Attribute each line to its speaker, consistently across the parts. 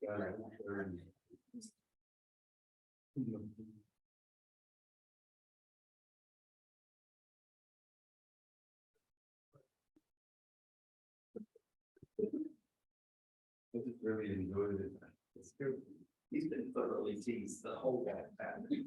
Speaker 1: I just really enjoyed it. It's good. He's been thoroughly teased the whole time.
Speaker 2: We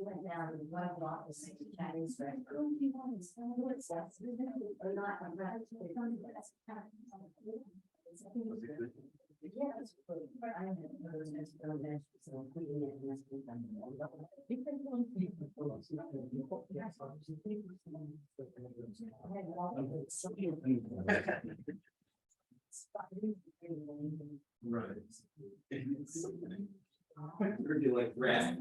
Speaker 2: went down to one block of Chinese restaurant. Or not, I'm not. Yeah, it's good. I have heard this from that, so we
Speaker 1: Right. Heard you like rat.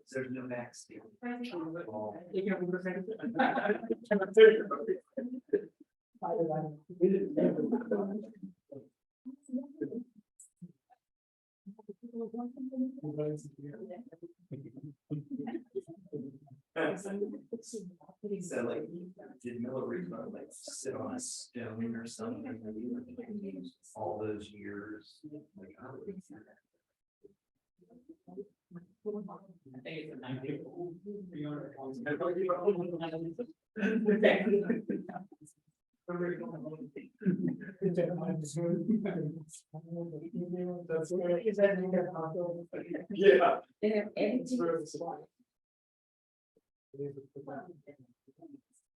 Speaker 1: There's no backstay. So like, did Miller like sit on a stone or something? All those years. Like, I would I think it's a 90. Yeah.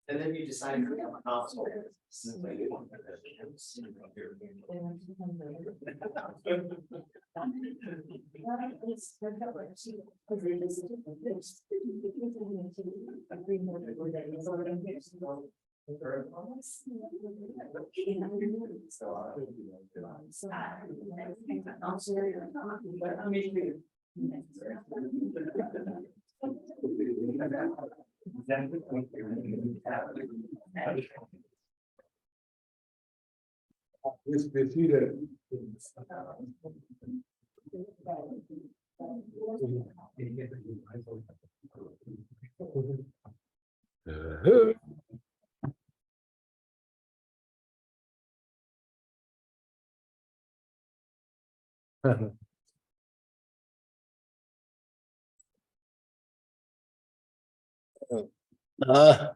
Speaker 1: And then you decide to become a console.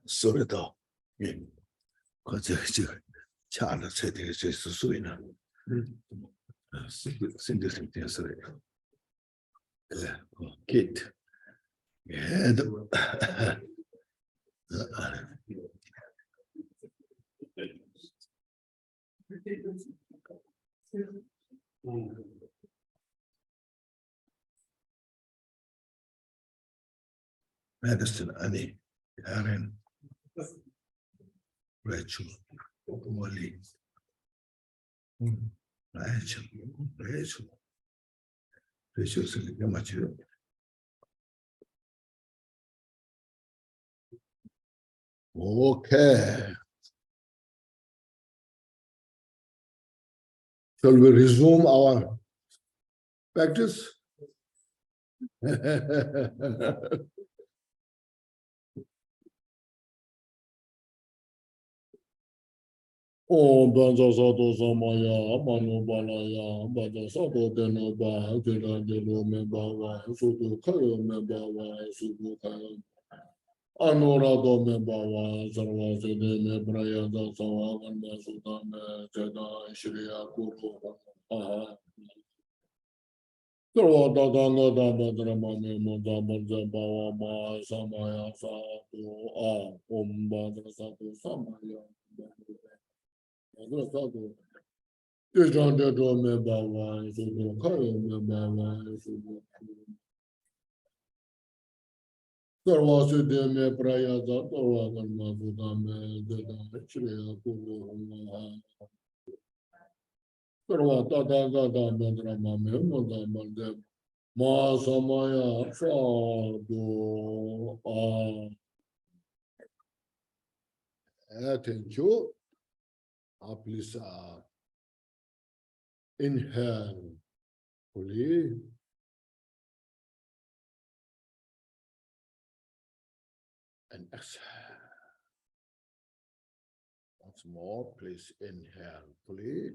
Speaker 3: 说得到，和这个恰的这个这是属于呢，甚至是电视的，get，也都，medicine ani, Aaron, Rachel, Wally, Rachel, is a much. Okay. Shall we resume our practice? Om Banza Sato Samaya, Manu Balaya, Bada Sato Denova, Jeda Delo Membawa, Suku Kayo Membawa, Suku Kayo. Anurado Membawa, Sarva Sede Mebraya Sawa, Ganda Sudame, Jeda, Shriya Kuru, Aha. Sarva Dadanga Dabadrama Memoda Banza Bawa Ma, Samaya Sato, Om Badra Sato Samaya. Thank you. Please inhale fully and exhale. Once more, please inhale fully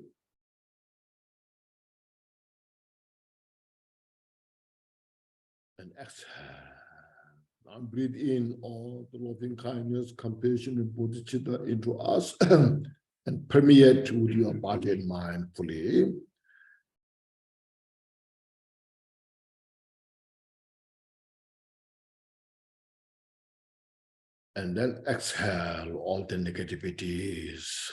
Speaker 3: and exhale. Now breathe in all the loving kindness, compassion, and bodhicitta into us and permeate with your body and mind fully. And then exhale all the negativities.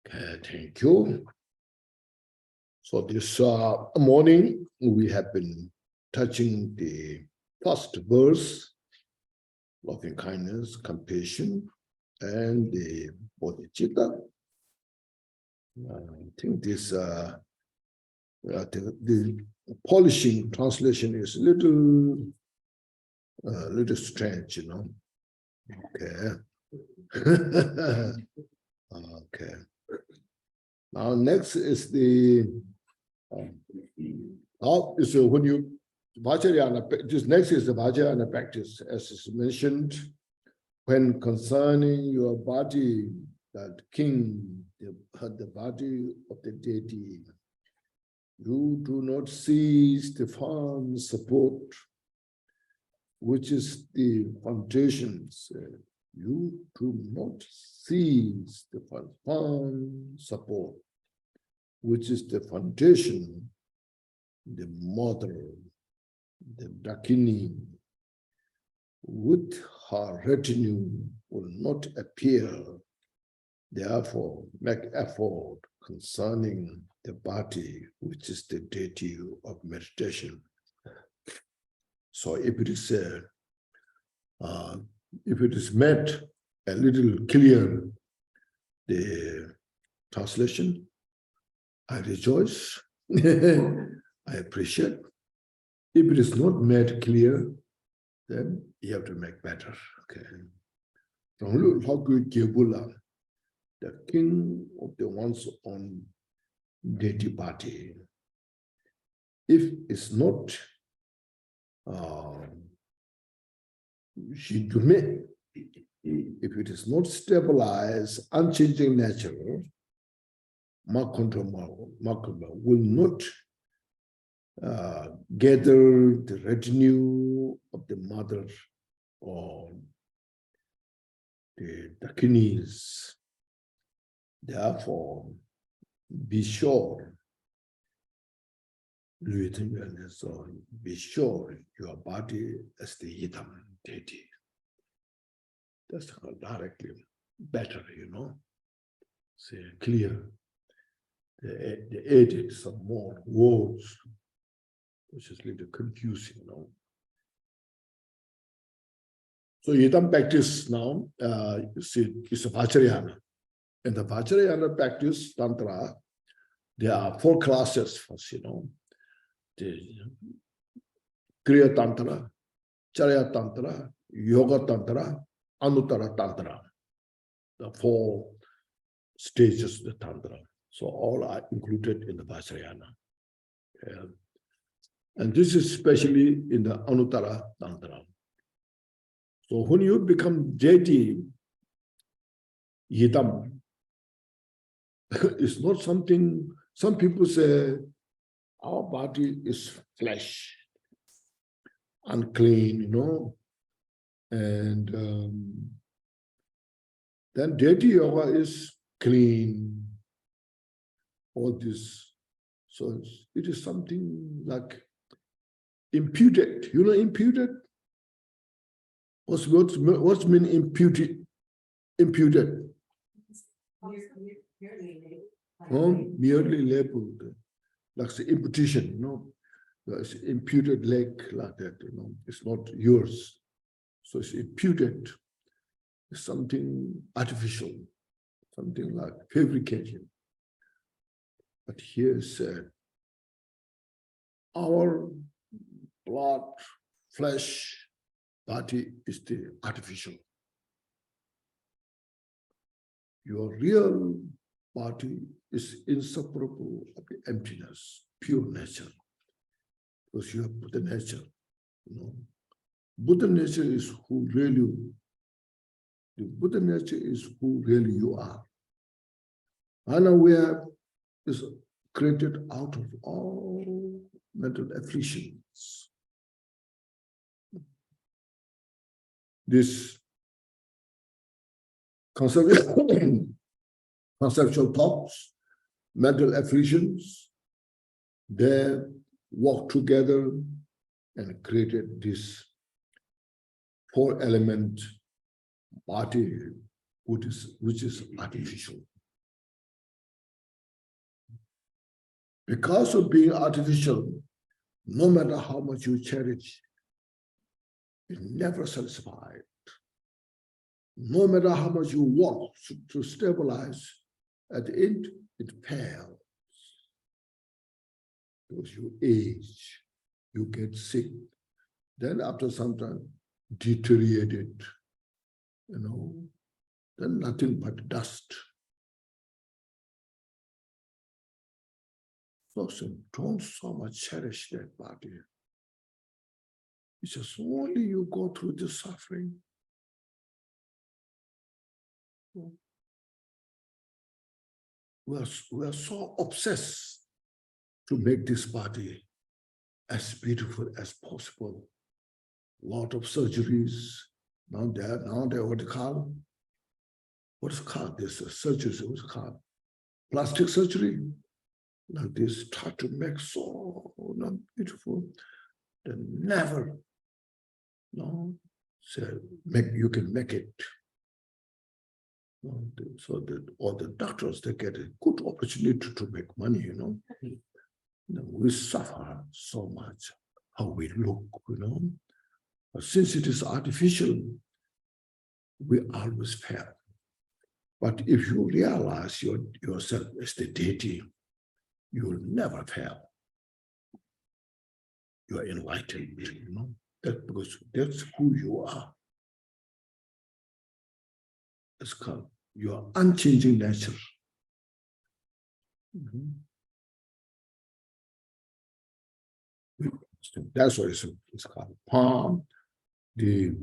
Speaker 3: Okay, thank you. So this morning, we have been touching the first verse, loving kindness, compassion, and the bodhicitta. I think this the polishing translation is a little strange, you know. Okay. Okay. Now next is the so when you Vajrayana, this next is the Vajrayana practice, as is mentioned, when concerning your body, that king, the body of the deity, you do not seize the firm support, which is the foundations. You do not seize the firm support, which is the foundation, the mother, the Dakini, with her retinue will not appear. Therefore, make effort concerning the body, which is the deity of meditation. So if it is made a little clear, the translation, I rejoice, I appreciate. If it is not made clear, then you have to make better. Okay. From Kagyu Gyaltshen, the king of the one's own deity body, if it's not if it is not stabilized, unchanging nature, Mahamudra will not gather the retinue of the mother or the Dakinis. Therefore, be sure, be sure your body is the Yidam deity. That's directly better, you know. Say clear. The edit some more words, which is a little confusing, you know. So Yidam practice now, you see, is a Vajrayana. In the Vajrayana practice, Tantra, there are 4 classes first, you know. The Kriya Tantra, Charya Tantra, Yoga Tantra, Anuttara Tantra. The 4 stages of the Tantra. So all are included in the Vajrayana. And this is especially in the Anuttara Tantra. So when you become deity, yidam, it's not something, some people say our body is flesh, unclean, and then deity yoga is clean, all this. So it is something like imputed. Imputed? What's mean imputed? Imputed. Merely labeled, like the imputation, it's imputed leg like that, it's not yours. So it's imputed, it's something artificial, something like fabrication. But here is said, our blood, flesh, body is the artificial. Your real body is inseparable of the emptiness, pure nature. Because you have Buddha nature. Buddha nature is who really, the Buddha nature is who really you are. Unaware is created out of all mental afflictions. This conceptual thoughts, mental afflictions, they work together and created this four-element body, which is artificial. Because of being artificial, no matter how much you cherish, it's never satisfied. No matter how much you work to stabilize, at the end, it fails. Because you age, you get sick. Then after some time, deteriorated, then nothing but dust. So don't so much cherish that body. It's just only you go through the suffering. We are so obsessed to make this body as beautiful as possible. A lot of surgeries. Now they what is called this surgery? What's called plastic surgery? Like this, try to make so beautiful. Then never, so you can make it. So that all the doctors, they get a good opportunity to make money, We suffer so much how we look, But since it is artificial, we always fail. But if you realize yourself as the deity, you will never fail. You are enlightened, That's because that's who you are. It's called your unchanging nature. That's what it's called. Palm, the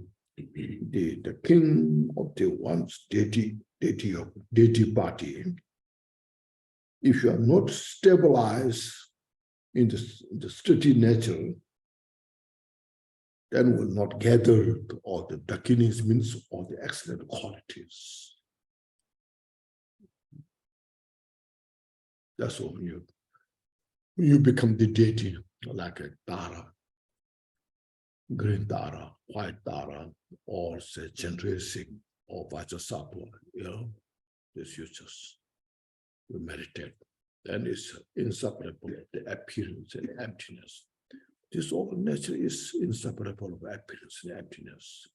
Speaker 3: king of the one's deity body. If you are not stabilized in the steady nature, then will not gather all the dakinis, means all the excellent qualities. That's all when you become the deity, like a Dara, green Dara, white Dara, or say Chandresic or Vajrasattva, this you meditate. Then it's inseparable of the appearance and emptiness. This all nature is inseparable of appearance and emptiness.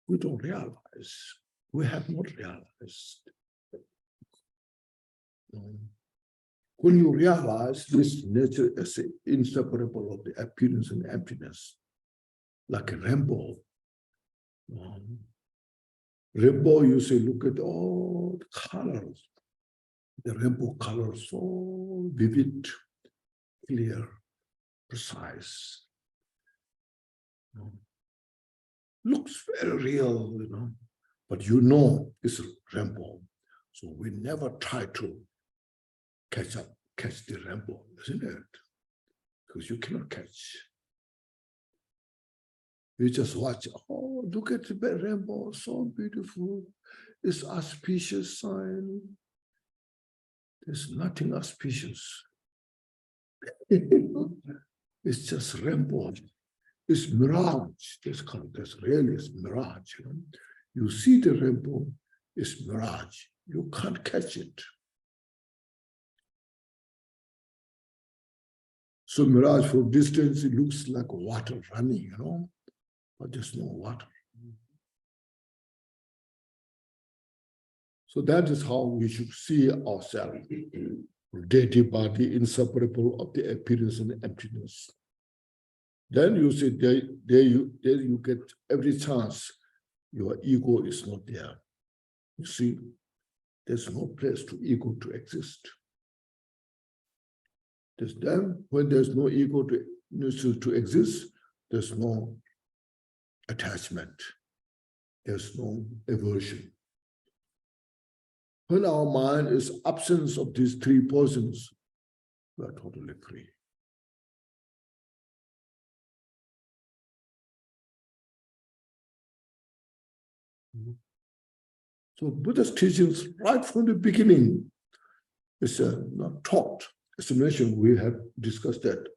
Speaker 3: We don't realize. We have not realized. When you realize this nature is inseparable of the appearance and emptiness, like a rainbow. Rainbow, you say, look at all the colors. The rainbow colors so vivid, clear, precise. looks very real, but you know it's rainbow. So we never try to catch the rainbow, isn't it? Because you cannot catch. You just watch, oh, look at the rainbow, so beautiful. It's auspicious sign. There's nothing auspicious. It's just rainbow. It's mirage. That's really is mirage. You see the rainbow, it's mirage. You can't catch it. So mirage from distance, it looks like water running, but there's no water. So that is how we should see ourselves. Deity body inseparable of the appearance and emptiness. Then you see there you get every chance your ego is not there. You see, there's no place to ego to exist. Then when there's no ego to exist, there's no attachment. There's no aversion. When our mind is absence of these three poisons, we are totally free. So Buddha's teachings right from the beginning is not taught. As I mentioned, we have discussed that.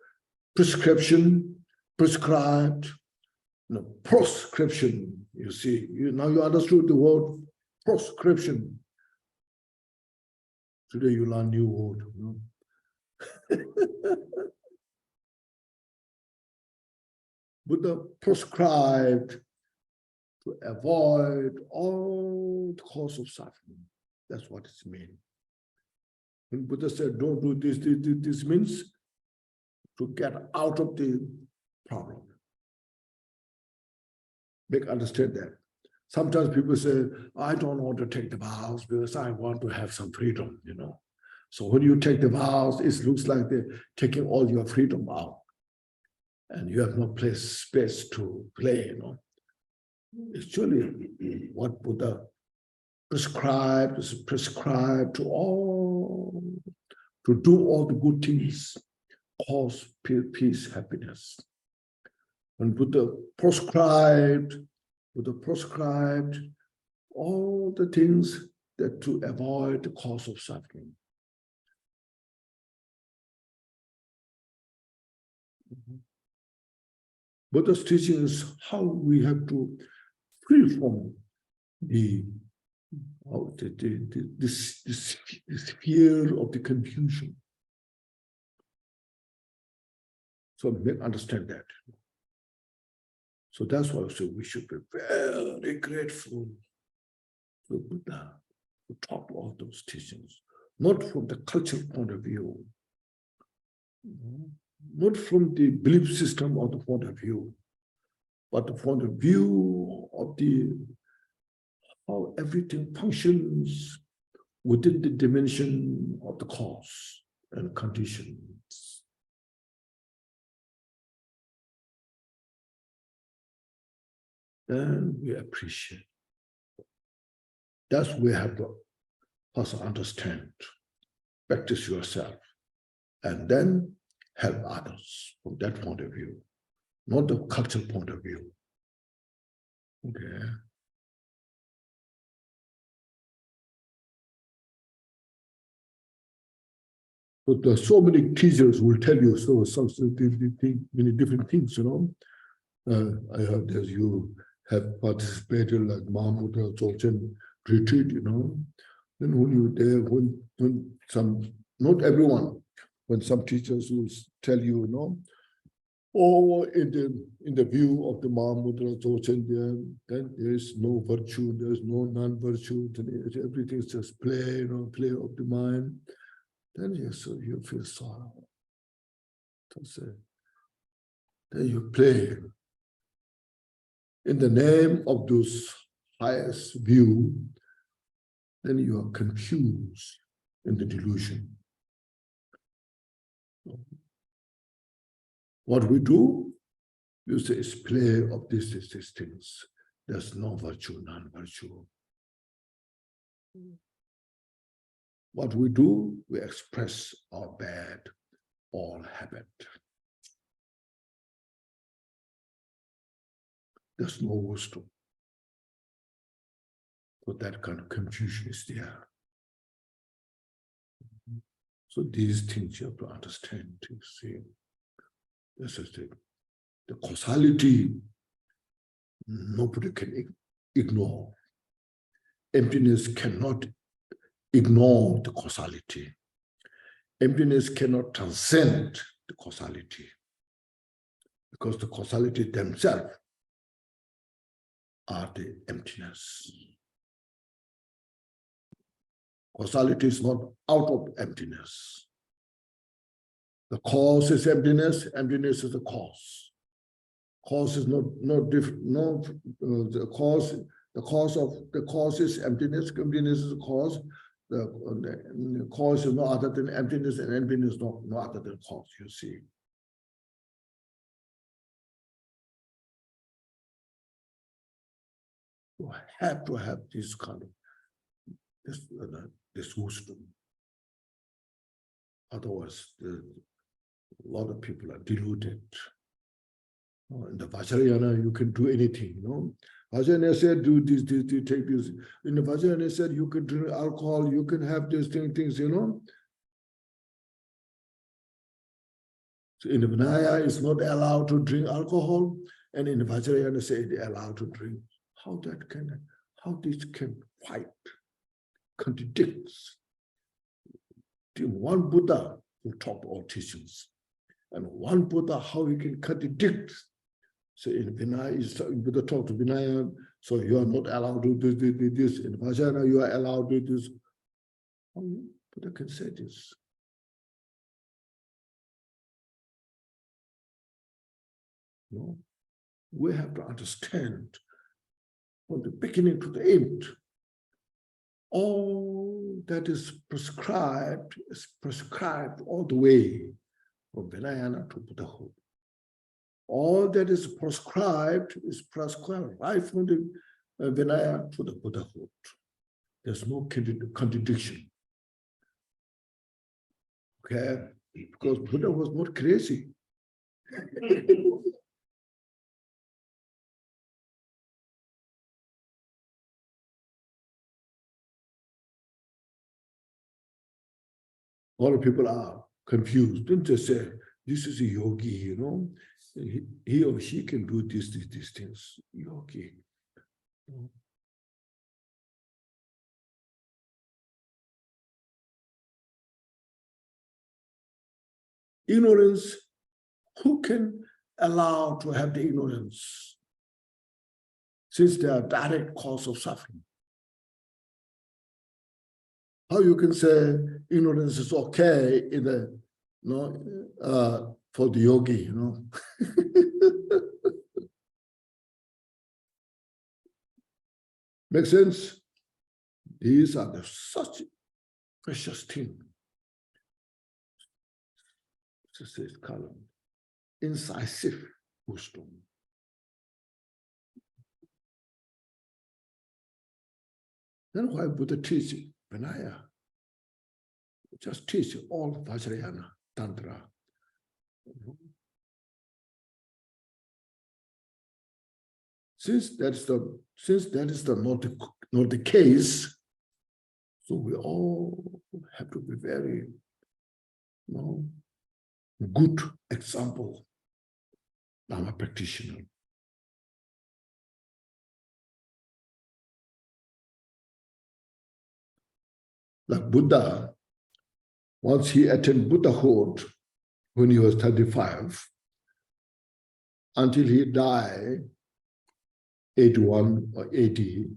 Speaker 3: Prescription, prescribed, proscription. You see, now you understood the word proscription. Today you learn new word. Buddha prescribed to avoid all the cause of suffering. That's what it means. When Buddha said, don't do this means to get out of the problem. Understand that. Sometimes people say, I don't want to take the vows because I want to have some freedom, So when you take the vows, it looks like they're taking all your freedom out. And you have no space to play, Actually, what Buddha prescribed is prescribed to do all the good things, cause peace, happiness. When Buddha prescribed all the things that to avoid the cause of suffering. Buddha's teaching is how we have to free from the fear of the confusion. So understand that. So that's why I say we should be very grateful to Buddha who taught all those teachings, not from the cultural point of view, not from the belief system or the point of view, but from the view of how everything functions within the dimension of the cause and conditions. Then we appreciate. That's what we have to first understand. Practice yourself, and then help others from that point of view, not the cultural point of view. Okay. But there are so many teachers will tell you many different things, I heard that you have participated like Mahamudra Gyaltshen retreat, Then when you there, when some, not everyone, when some teachers will tell you, in the view of the Mahamudra Gyaltshen, then there is no virtue, there is no non-virtue, everything is just play, play of the mind. Then you feel sorrow. Then you play. In the name of those highest view, then you are confused in the delusion. What we do, use the display of these things. There's no virtue, non-virtue. What we do, we express our bad, all habit. There's no wisdom. So that kind of confusion is there. So these things you have to understand, you see. This is the causality nobody can ignore. Emptiness cannot ignore the causality. Emptiness cannot transcend the causality, because the causality themselves are the emptiness. Causality is not out of emptiness. The cause is emptiness, emptiness is the cause. Cause is not different, the cause is emptiness, emptiness is the cause. The cause is no other than emptiness, and emptiness is no other than cause, you see. You have to have this kind of this wisdom. Otherwise, a lot of people are deluded. In the Vajrayana, you can do anything, you know. Vajrayana said, do this, take this. In the Vajrayana said, you can drink alcohol, you can have these things, you know. So in the Vinaya, it's not allowed to drink alcohol, and in the Vajrayana, say they're allowed to drink. How this can fight, contradicts. One Buddha who taught all teachings, and one Buddha, how he can contradict. So in Vinaya, Buddha talked to Vinaya, so you are not allowed to do this. In Vajrayana, you are allowed to do this. How Buddha can say this? No, we have to understand from the beginning to the end. All that is prescribed all the way from Vinayana to Buddhahood. All that is prescribed right from the Vinaya to the Buddhahood. There's no contradiction. Okay? Because Buddha was not crazy. A lot of people are confused. Don't just say, this is a yogi, you know. He or she can do these things. Yogi. Ignorance, who can allow to have the ignorance? Since they are direct cause of suffering. How you can say ignorance is okay in the, for the yogi, you know? Make sense? These are such precious things. This is called incisive wisdom. Then why Buddha teach Vinaya? Just teach all Vajrayana, Tantra. Since that is not the case, so we all have to be very good example, Dharma practitioner. Like Buddha, once he attained Buddhahood when he was 35, until he died, 81 or 80,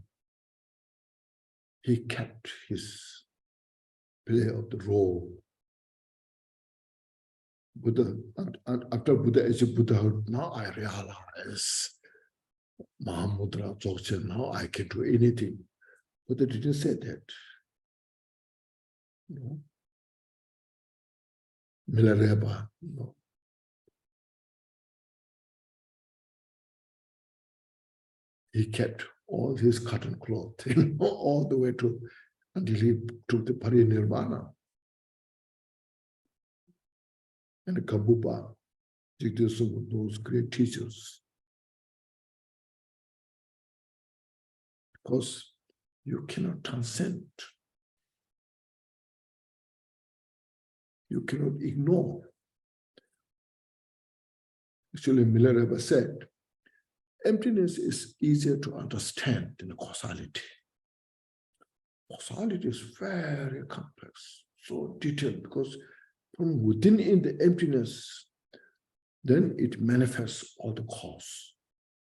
Speaker 3: he kept his play of the role. Buddha, and after Buddha achieved Buddhahood, now I realize Mahamudra, Dzogchen, now I can do anything. Buddha didn't say that. No. Milarepa, no. he kept all his cotton cloth, all the way to until he took the parinirvana. And the Kabupa, those great teachers. Because you cannot transcend. You cannot ignore. Actually, Venerable said, emptiness is easier to understand than causality. Causality is very complex, so detailed, because from within in the emptiness, then it manifests all the cause.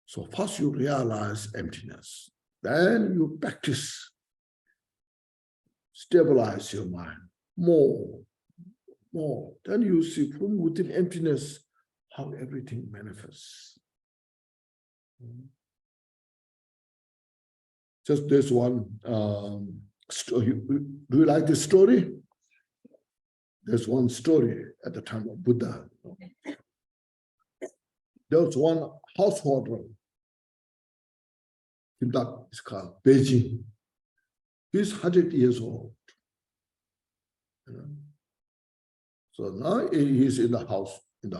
Speaker 3: So first you realize emptiness, then you practice, stabilize your mind more. Then you see from within emptiness how everything manifests. Just this one story. Do you like this story? There's one story at the time of Buddha. There was one householder. It's called Beijing. He's 100 years old. So now he's in the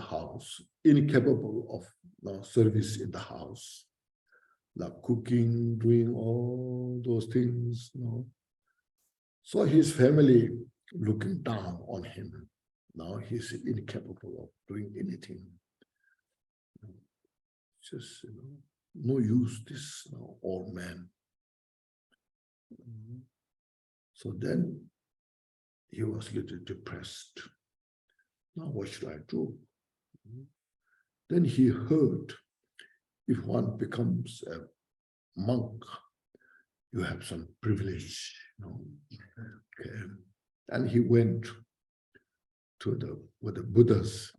Speaker 3: house, incapable of service in the house, like cooking, doing all those things. So his family looking down on him. Now he's incapable of doing anything. Just no use, this old man. So then he was a little depressed. Now what should I do? Then he heard, if one becomes a monk, you have some privilege. Okay. And he went to with the Buddhas,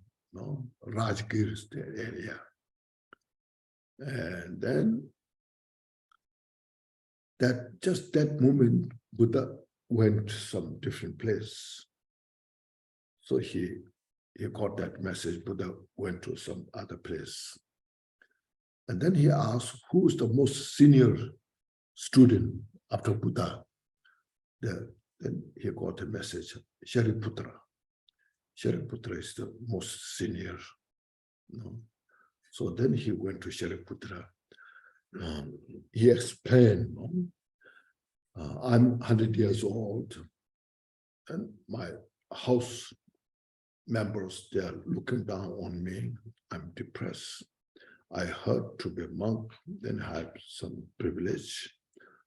Speaker 3: Rajgir area. And then just that moment, Buddha went to some different place. So he got that message. Buddha went to some other place. And then he asked, who is the most senior student after Buddha? Then he got a message, Shariputra. Shariputra is the most senior. So then he went to Shariputra. He explained, I'm 100 years old, and my house members, they are looking down on me. I'm depressed. I heard to be a monk, then I have some privilege.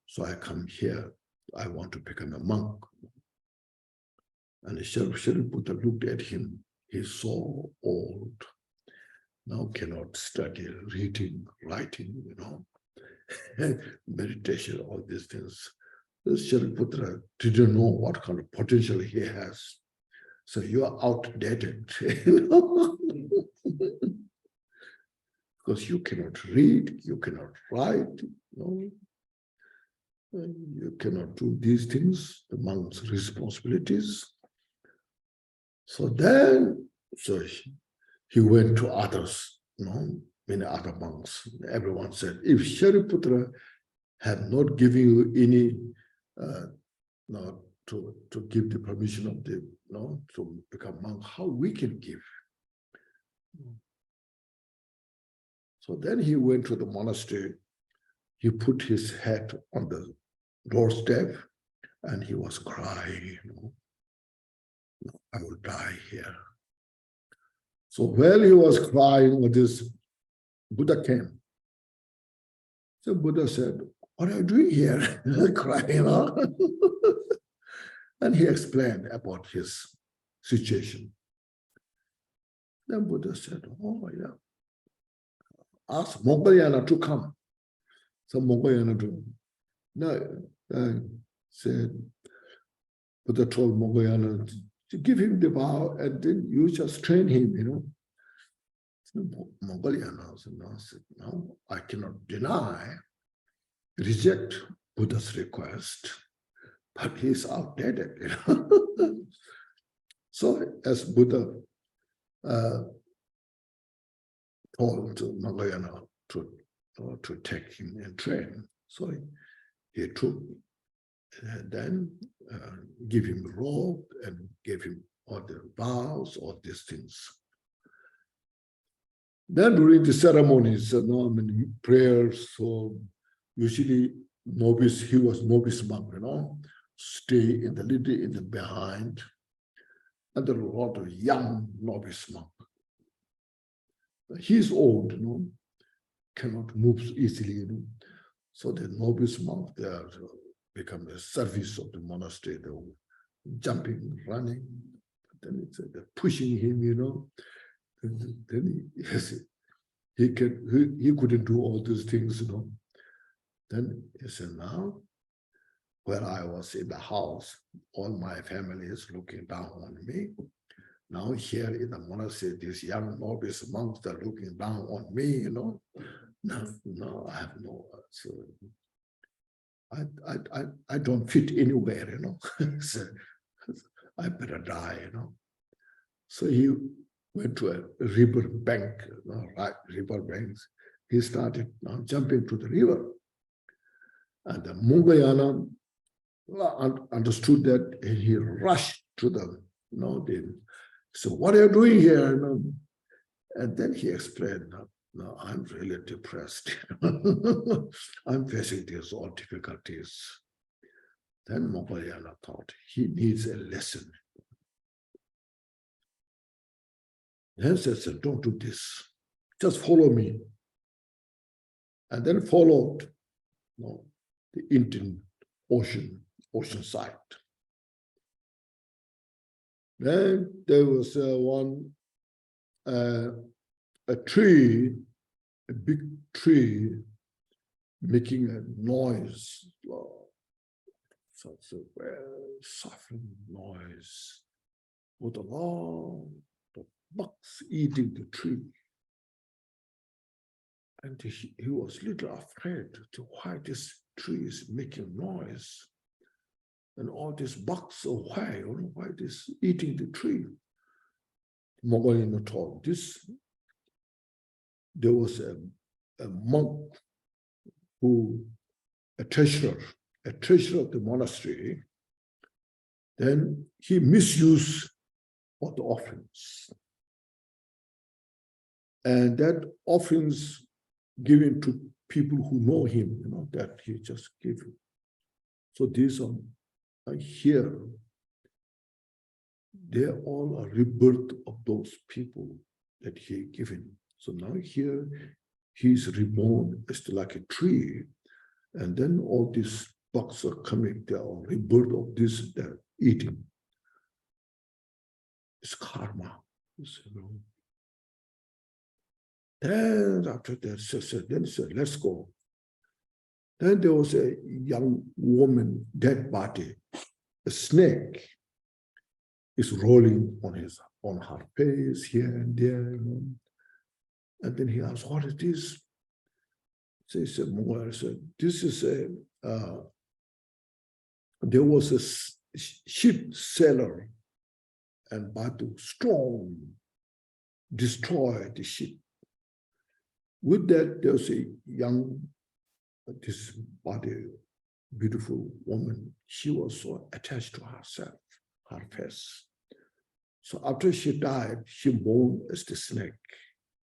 Speaker 3: So I come here. I want to become a monk. And Shariputra looked at him. He's so old. Now cannot study, reading, writing, meditation, all these things. This Shariputra didn't know what kind of potential he has. So you are outdated, because you cannot read, you cannot write, you cannot do these things, the monk's responsibilities. So then, he went to others, many other monks. Everyone said, if Shariputra had not given you any, to give the permission of the, to become monk, how we can give? So then he went to the monastery. He put his head on the doorstep and he was crying, I will die here. So while he was crying, this Buddha came. So Buddha said, what are you doing here? Crying, And he explained about his situation. Then Buddha said, oh yeah, ask Moggayana to come. So Moggayana said, Buddha told Moggayana to give him the vow and then you just train him, So Moggayana said, no, I cannot reject Buddha's request, but he's outdated, So as Buddha told to Moggayana to to take him and train. So he took and then give him a robe and gave him all the vows, all these things. Then during the ceremonies, many prayers, so usually novice, he was novice monk, stay in the little in the behind, and there were a lot of young novice monk. He's old, cannot move easily, So the novice monk, they are become the service of the monastery. They were jumping, running, then it's they're pushing him, Then he couldn't do all these things, Then he said, now, when I was in the house, all my family is looking down on me. Now here in the monastery, these young novice monks are looking down on me, No, I have no. So I don't fit anywhere, So I better die, So he went to a river bank, river banks. He started jumping to the river. And the Mongayana understood that, and he rushed to the, so what are you doing here? And then he explained, no, I'm really depressed. I'm facing these all difficulties. Then Mongayana thought he needs a lesson. Then said, don't do this, just follow me. And then followed the Indian ocean side. Then there was a tree, a big tree, making a noise, such a very soft noise, with a lot of bugs eating the tree. And he was a little afraid to why this tree is making noise. And all these bugs, why this eating the tree? Mongolian told this. There was a monk a treasurer of the monastery. Then he misused all the offerings. And that offerings given to people who know him, that he just gave him. So these are here. They all are rebirth of those people that he given. So now here he's reborn as like a tree, and then all these bugs are coming. They are rebirth of this. They're eating. It's karma. Then after that, then he said, let's go. Then there was a young woman, dead body, a snake is rolling on her face here and there. And then he asked, what is this? So he said, this is there was a ship sailor, and by the storm destroyed the ship. With that, there was a young, this body, beautiful woman. She was so attached to herself, her face. So after she died, she born as the snake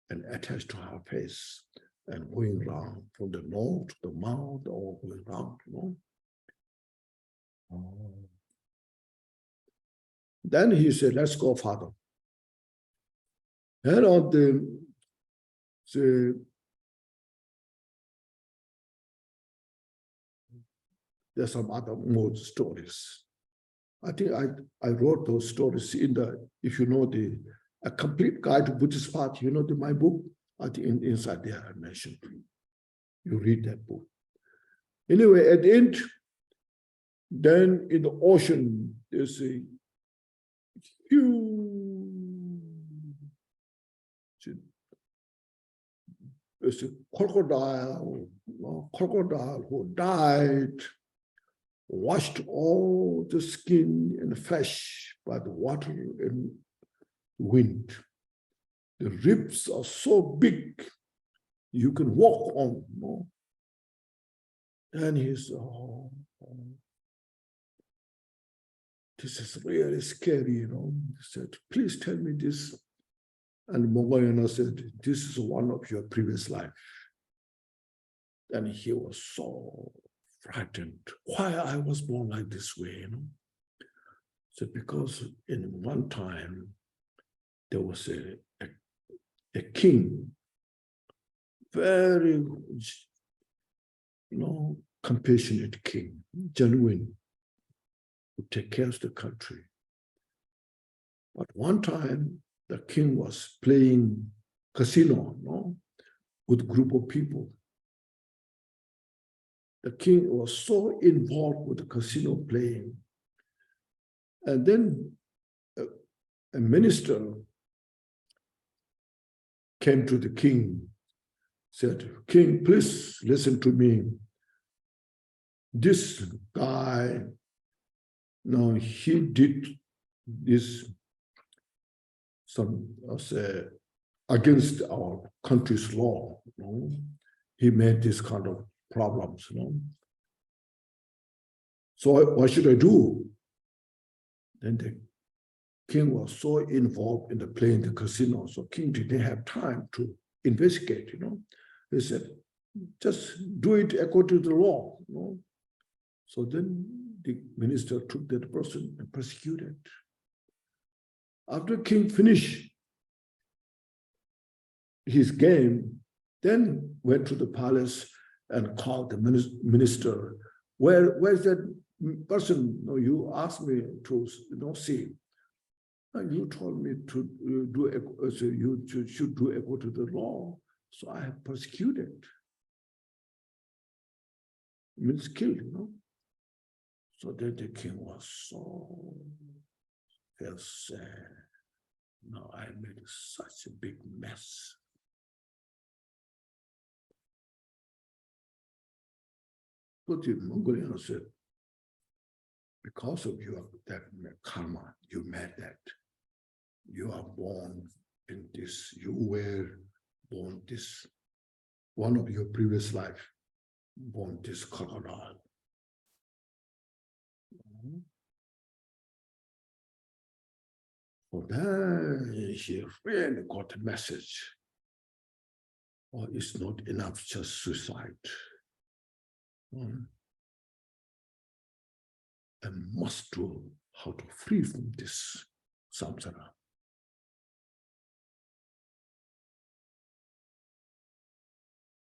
Speaker 3: and attached to her face and going around from the nose to the mouth, all going around, Then he said, let's go, Father. And on there's some other more stories. I think I wrote those stories in if you know A Complete Guide to Buddhist Path, my book, I think inside there I mentioned. You read that book. Anyway, at the end, then in the ocean, there's a huge, there's a crocodile who died, washed all the skin and flesh by the water and wind. The ribs are so big, you can walk on. No? And he's, oh, this is really scary, you know. He said, please tell me this. And Mongolian said, this is one of your previous life. And he was so frightened. Why I was born like this way, you know? So because in one time, there was a king, very, you know, compassionate king, genuine, who take care of the country. But one time, the king was playing casino, no, with a group of people. The king was so involved with the casino playing. And then a minister came to the king, said, King, please listen to me. This guy, no, he did this against our country's law. You know? He made this kind of problems. You know? So what should I do? Then the king was so involved in the playing the casino, so king didn't have time to investigate. You know, he said, just do it according to the law. You know? So then the minister took that person and persecuted. After king finished his game, then went to the palace and called the minister. Where's that person? No, you asked me to, you know, see. And you told me to do, so you should do according to the law. So I have persecuted. It means killed, you know. So then the king was so felt sad. Now I made such a big mess. But the Mongolian said, because of that karma, you made that. You are born in this, you were born this, one of your previous life, born this crocodile. For that, he really got a message. Oh, it's not enough just suicide. I must do how to free from this samsara.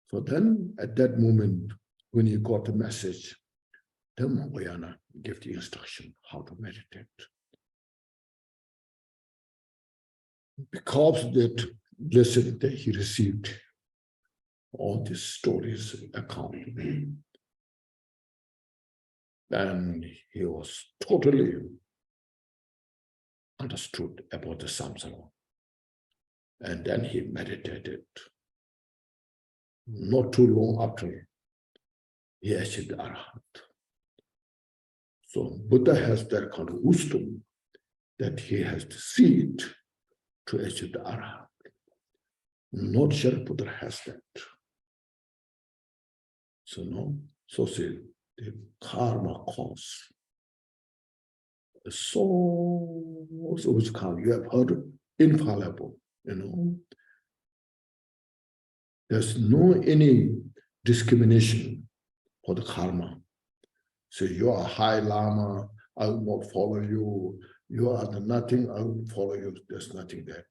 Speaker 3: So then, at that moment, when he got the message, then Mongoliana gave the instruction how to meditate. Because of that lesson that he received, all these stories account. And he was totally understood about the samsara. And then he meditated. Not too long after, he achieved arhat. So Buddha has that kind of wisdom that he has to see it to achieve the arhat. Not Shariputra has that. So no, so say the karma cause. So which karma you have heard infallible, you know. There's no any discrimination for the karma. So you are a high lama, I will not follow you. You are the nothing, I will follow you. There's nothing that.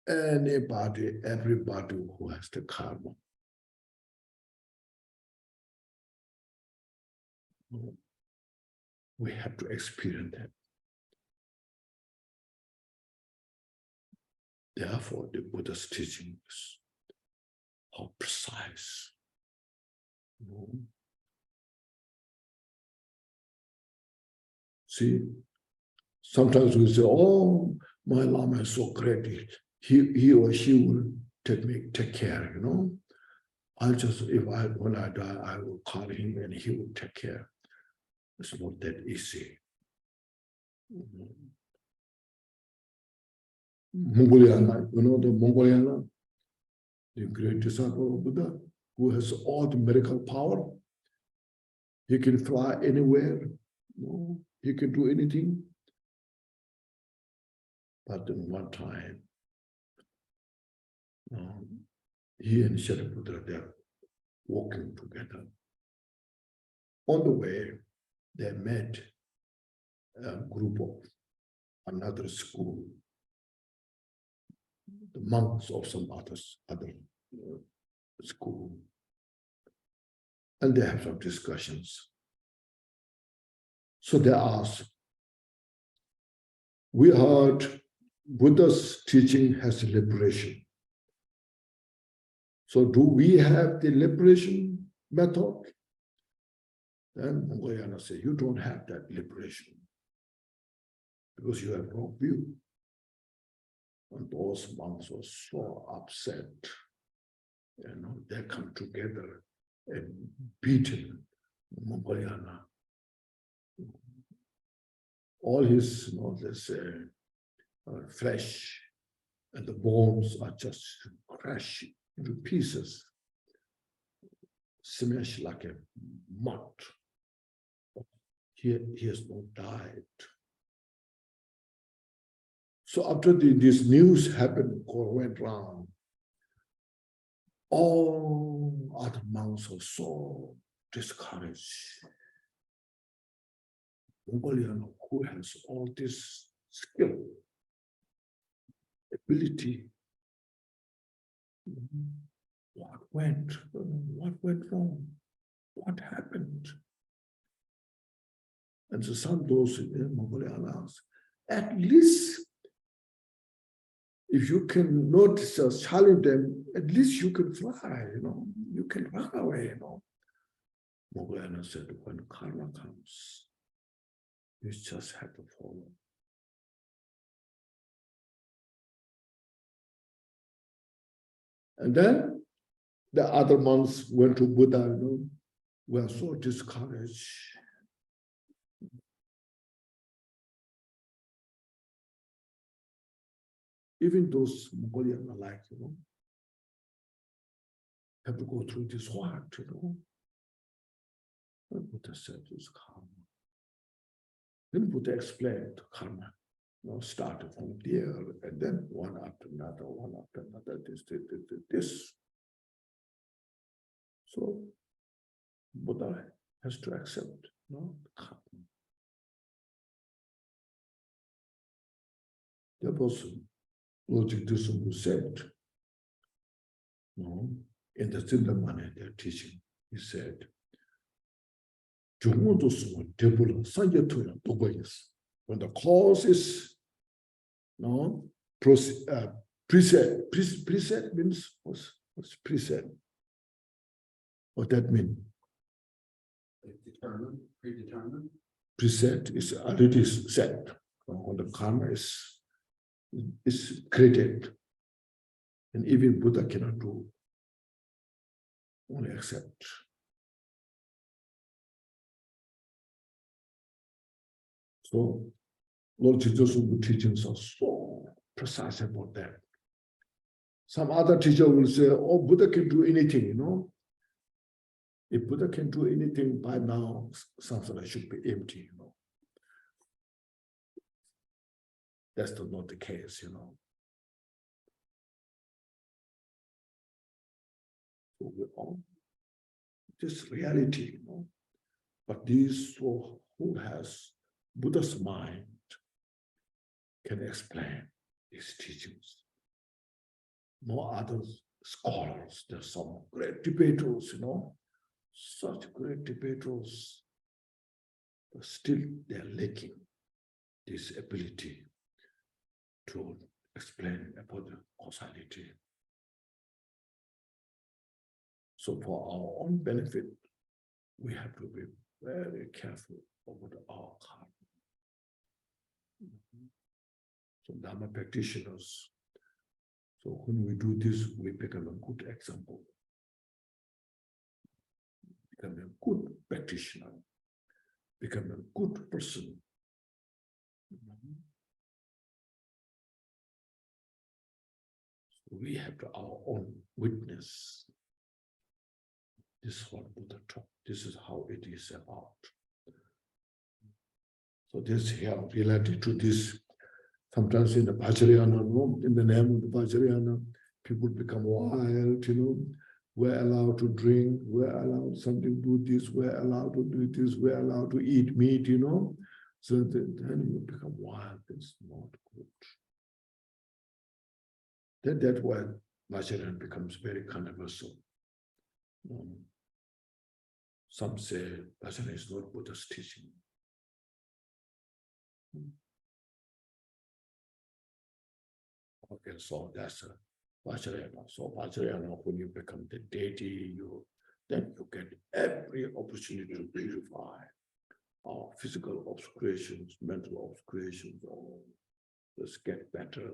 Speaker 3: Anybody, everybody who has the karma. We have to experience that. Therefore, the Buddha's teaching is how precise. See, sometimes we say, "Oh, my Lama is so great. He or she will take care." You know, when I die, I will call him and he will take care. It's not that easy. Mongolian, you know the Mongolian, the great disciple of Buddha, who has all the miracle power. He can fly anywhere, he can do anything. But in one time, he and Shariputra, they're walking together. On the way, they met a group of another school, the monks of some other school. And they have some discussions. So they asked, we heard Buddha's teaching has liberation. So do we have the liberation method? Then Mongoliana said, you don't have that liberation because you have no view. And those monks were so upset. They come together and beaten Mongoliana. All his, flesh and the bones are just crushed into pieces, smashed like a mud. He has not died. So after this news happened, went round, all other monks were so discouraged. Mongolian, who has all this skill, ability, what went wrong? What happened? And so some of those in Mongolian asked, at least if you can not just challenge them, at least you can fly, you can run away, Mongolian said, when karma comes, you just have to follow. And then the other monks went to Buddha, were so discouraged. Even those Mongolians are like, have to go through this what, And Buddha said, it's karma. Then Buddha explained karma. Started from there, and then one after another, this. So Buddha has to accept, karma. There was Lord Jigdusum who said, in the Zindamani, they're teaching, he said, when the cause is preset. Preset means what's preset? What that mean?
Speaker 1: Determined, predetermined.
Speaker 3: Preset is already set. When the karma is created, and even Buddha cannot do, only accept. So Lord Jesus' teachings are so precise about that. Some other teacher will say, oh, Buddha can do anything, If Buddha can do anything by now, samsara should be empty, That's not the case, So we all this reality, But these who has Buddha's mind can explain his teachings. No other scholars, there's some great debaters, such great debaters, but still they're lacking this ability to explain about the causality. So for our own benefit, we have to be very careful about our karma. So Dharma practitioners, so when we do this, we become a good example. Become a good practitioner, become a good person. we have to our own witness. This is what Buddha taught. This is how it is about. So this here related to this. Sometimes in the Vajrayana, in the name of the Vajrayana, people become wild, We're allowed to drink, we're allowed something to do this, we're allowed to do this, we're allowed to eat meat, So then you become wild. It's not good. That's why Vajrayana becomes very controversial. Some say Vajrayana is not Buddha's teaching. Okay, so that's Vajrayana. So Vajrayana, when you become the deity, then you get every opportunity to purify our physical obscurations, mental obscurations, all just get better,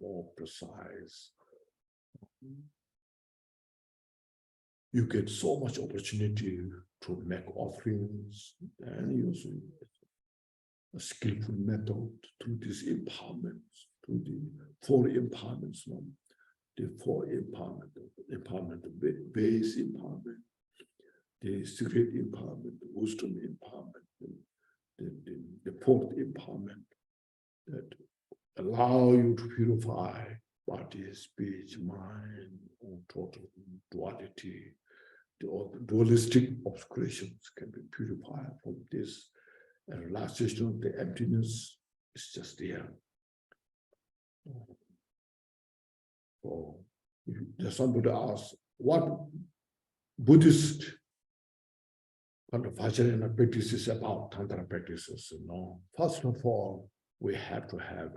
Speaker 3: more precise. You get so much opportunity to make offerings and use a skillful method to these empowerments, to the four empowerments, the four empowerment, the base empowerment, the secret empowerment, the wisdom empowerment, the fourth empowerment that allow you to purify body, speech, mind, total duality. The dualistic obscurations can be purified from this. And relaxation of the emptiness is just there. So if somebody asks, what Buddhist kind of Vajrayana practice is about, Tantra practices, First of all, we have to have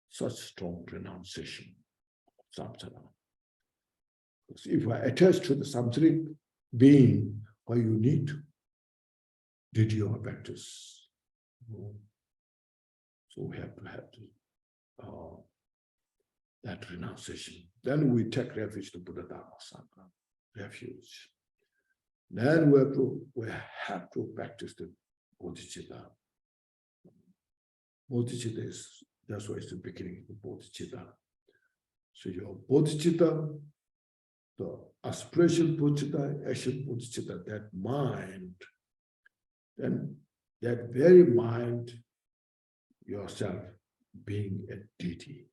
Speaker 3: such strong renunciation of samsara. Because if we are attached to the samsaric being, why you need did your practice. So we have to have that renunciation. Then we take refuge to Buddha Dharma Sangha, refuge. Then we have to practice the bodhicitta. Bodhicitta is, that's why it's the beginning of the bodhicitta. So your bodhicitta, the aspiration bodhicitta, action bodhicitta, that mind, then that very mind, yourself being a deity.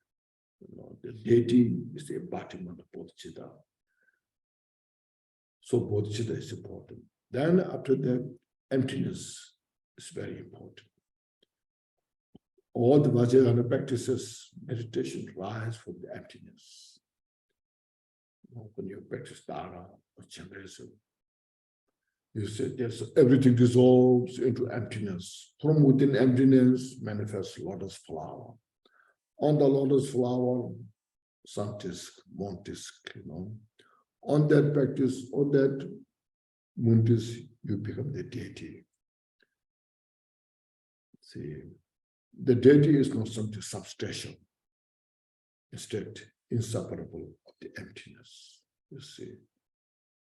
Speaker 3: The deity is the embodiment of bodhicitta. So bodhicitta is important. Then after that, emptiness is very important. All the Vajrayana practices, meditation rise from the emptiness. When you practice Dharma or Chenrezig, you say yes, everything dissolves into emptiness. From within emptiness manifests lotus flower. On the lotus flower, sun disk, moon disk, On that practice, on that moon disk, you become the deity. See, the deity is not something substantial. Instead, inseparable of the emptiness, you see.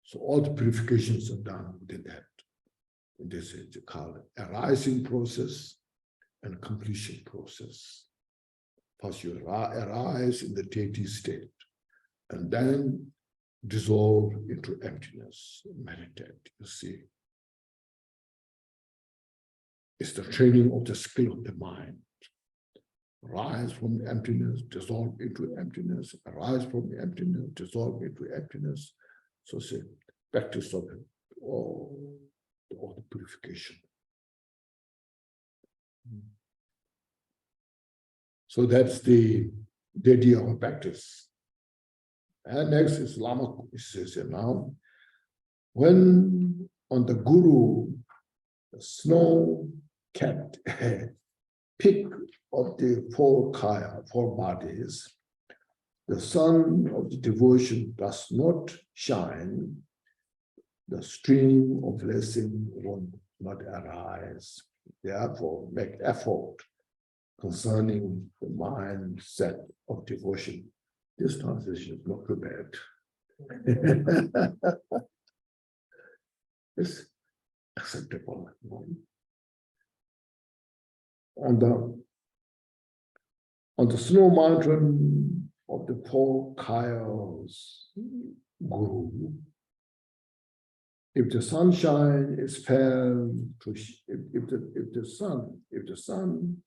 Speaker 3: So all the purifications are done within that. This is called arising process and completion process. First you arise in the deity state and then dissolve into emptiness, meditate, you see. It's the training of the skill of the mind. Rise from the emptiness, dissolve into emptiness, arise from the emptiness, dissolve into emptiness. So say, practice of all the purification. So that's the idea of practice. And next is Lama says now, when on the Guru, the snow-capped peak of the four kaya, four bodies, the sun of the devotion does not shine, the stream of blessing will not arise. Therefore, make effort concerning the mindset of devotion. This translation is not too bad. It's acceptable. On the snow mountain of the four kayas guru. If the sunshine is fair to if the sun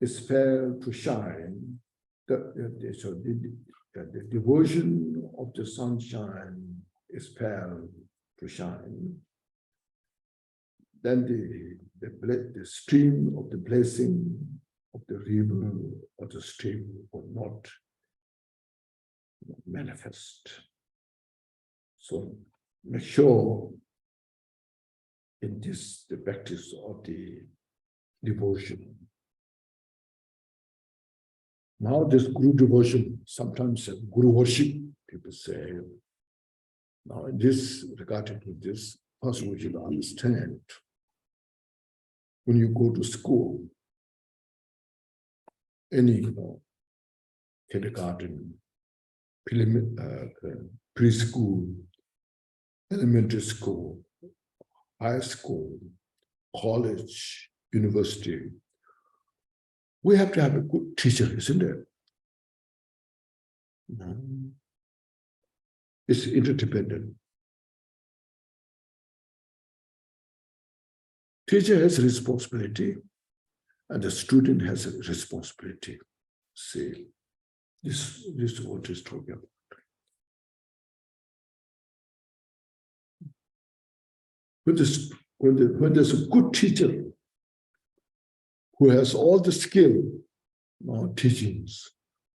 Speaker 3: is fair to shine, the devotion of the sunshine is fair to shine, then the stream of the blessing of the river or the stream will not manifest. So make sure in this the practice of the devotion. Now this Guru devotion, sometimes Guru worship, people say. Now in this, regarding to this, first we should understand, when you go to school, any kindergarten, preschool, elementary school, high school, college, university, we have to have a good teacher, isn't it? It's interdependent. Teacher has responsibility and the student has a responsibility. See, this is what is talking about. When there's a good teacher who has all the skill, teachings,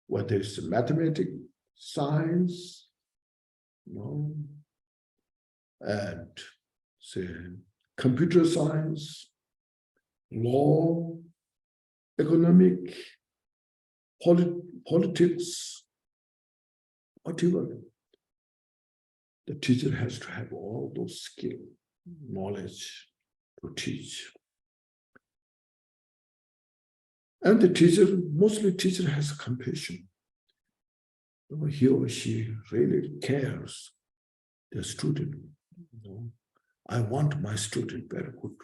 Speaker 3: whether it's mathematics, science, and say computer science, law, economic, politics, whatever. The teacher has to have all those skills, knowledge to teach. And the teacher, mostly teacher has compassion. He or she really cares the student. I want my student very good.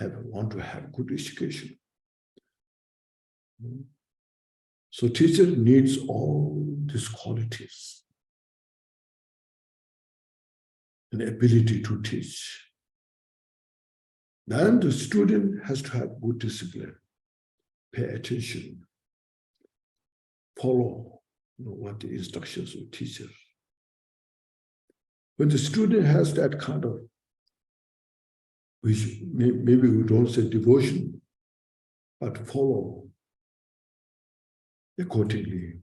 Speaker 3: Want to have good education. So teacher needs all these qualities. An ability to teach. Then the student has to have good discipline, pay attention, follow what the instructions of teacher. When the student has that kind of, which maybe we don't say devotion, but follow accordingly,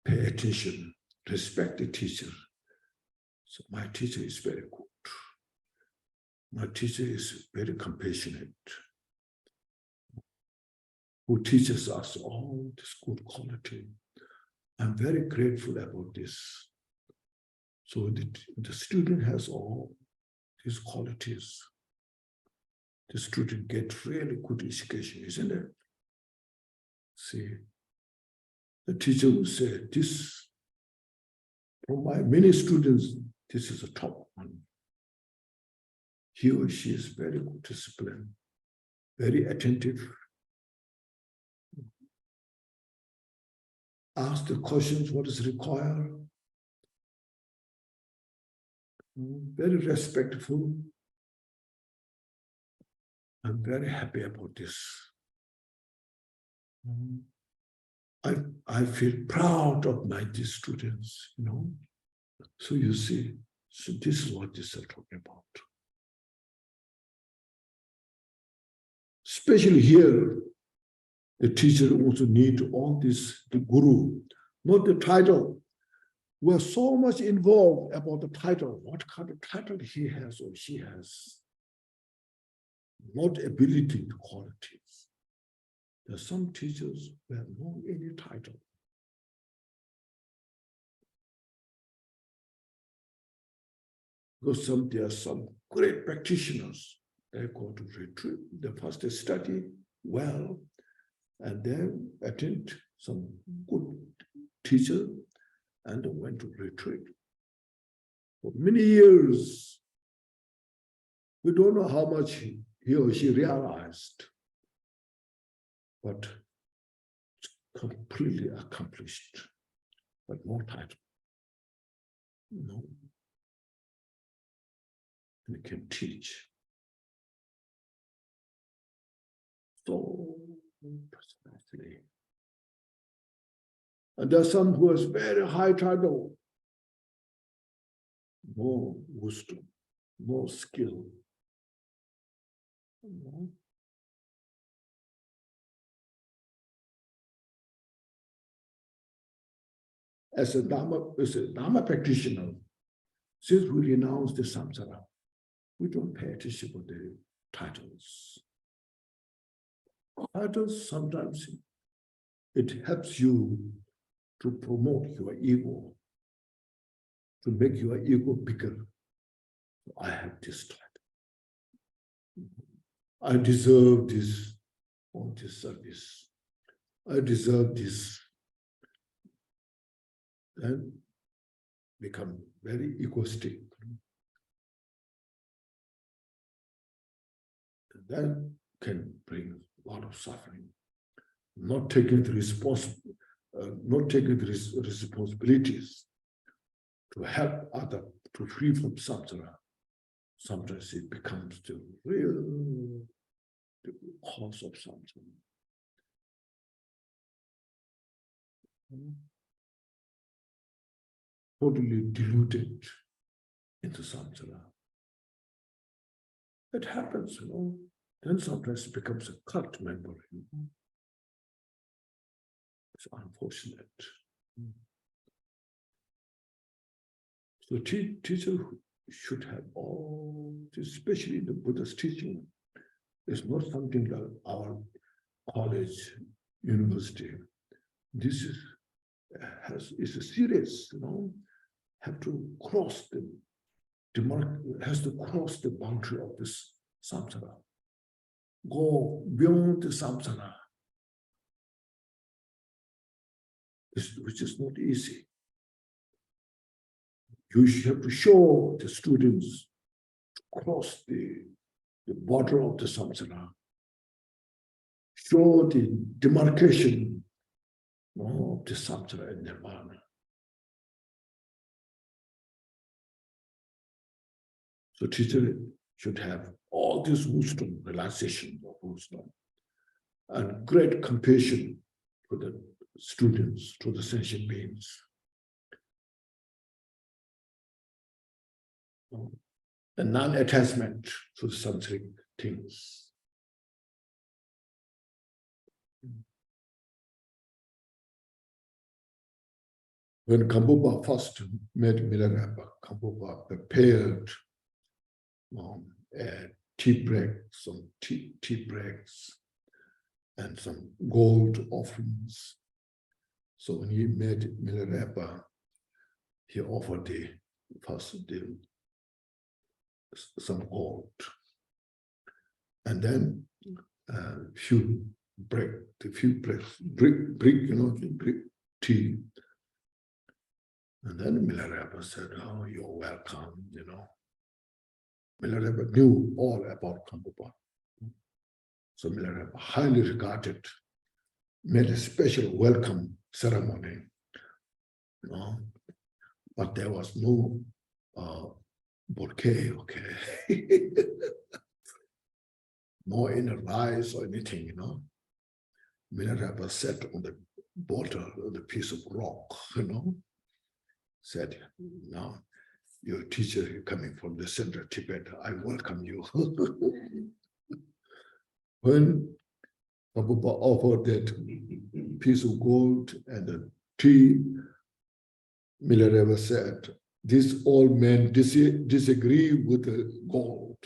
Speaker 3: pay attention, respect the teacher. So my teacher is very good. My teacher is very compassionate, who teaches us all this good quality. I'm very grateful about this. So the student has all these qualities. The student gets really good education, isn't it? See, the teacher will say, this, from my many students, this is a top one. He or she is very good disciplined, very attentive. Ask the questions, what is required. Very respectful. I'm very happy about this. I feel proud of my these students, So you see, so this is what this is talking about. Especially here, the teacher also need all this, the guru, not the title. We're so much involved about the title, what kind of title he has or she has. Not ability to qualities. There are some teachers who have no any title. Because there are some great practitioners. They go to retreat. They first study well, and then attend some good teacher, and went to retreat. For many years, we don't know how much he or she realized. But completely accomplished, but no title. No. And he can teach. So precisely. And there's some who has very high title, more wisdom, more skill. As a Dharma practitioner, since we renounce the samsara, we don't pay attention to the titles. Titles sometimes it helps you to promote your ego, to make your ego bigger. I have this title. I deserve this or this service. I deserve this. Then become very egoistic. And then can bring a lot of suffering. Not taking the responsibilities to help others to free from samsara. Sometimes it becomes the real cause of samsara. Totally deluded into samsara. It happens, Then sometimes it becomes a cult member. It's unfortunate. So teacher should have all this, especially the Buddha's teaching. It's not something like our college, university. This is a serious, have to cross has to cross the boundary of this samsara. Go beyond the samsara, which is not easy. You have to show the students to cross the border of the samsara, show the demarcation of the samsara and nirvana. So teacher should have all this wisdom, realization of wisdom, and great compassion to the students, to the sentient beings. And non-attachment to the samsaric things. When Kambupa first met Milarepa, Kambupa prepared tea breaks, and some gold offerings. So when he met Milarepa, he offered some gold, and then brick tea. And then Milarepa said, "Oh, you're welcome, Milarepa knew all about Kambupa. So Milarepa, highly regarded, made a special welcome ceremony, but there was no bouquet, no inner rice or anything, Milarepa sat on the bottle, on the piece of rock, said, "Now, your teacher coming from the central Tibet, I welcome you." When Kambupa offered that piece of gold and the tea, Milarepa said, "These old men disagree with the gold."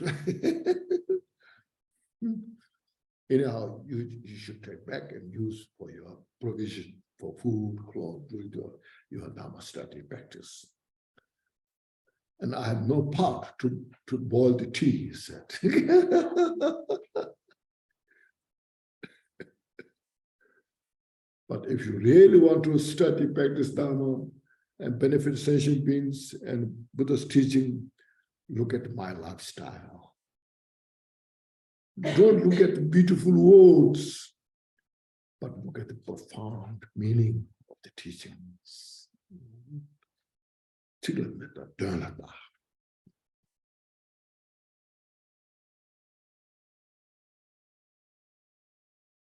Speaker 3: Anyhow, you should take back and use for your provision for food, clothes, doing your Dharma study practice. And I have no part to boil the tea, he said. But if you really want to study, practice Dharma, and benefit sentient beings and Buddha's teaching, look at my lifestyle. Don't look at the beautiful words. but look at the profound meaning of the teachings.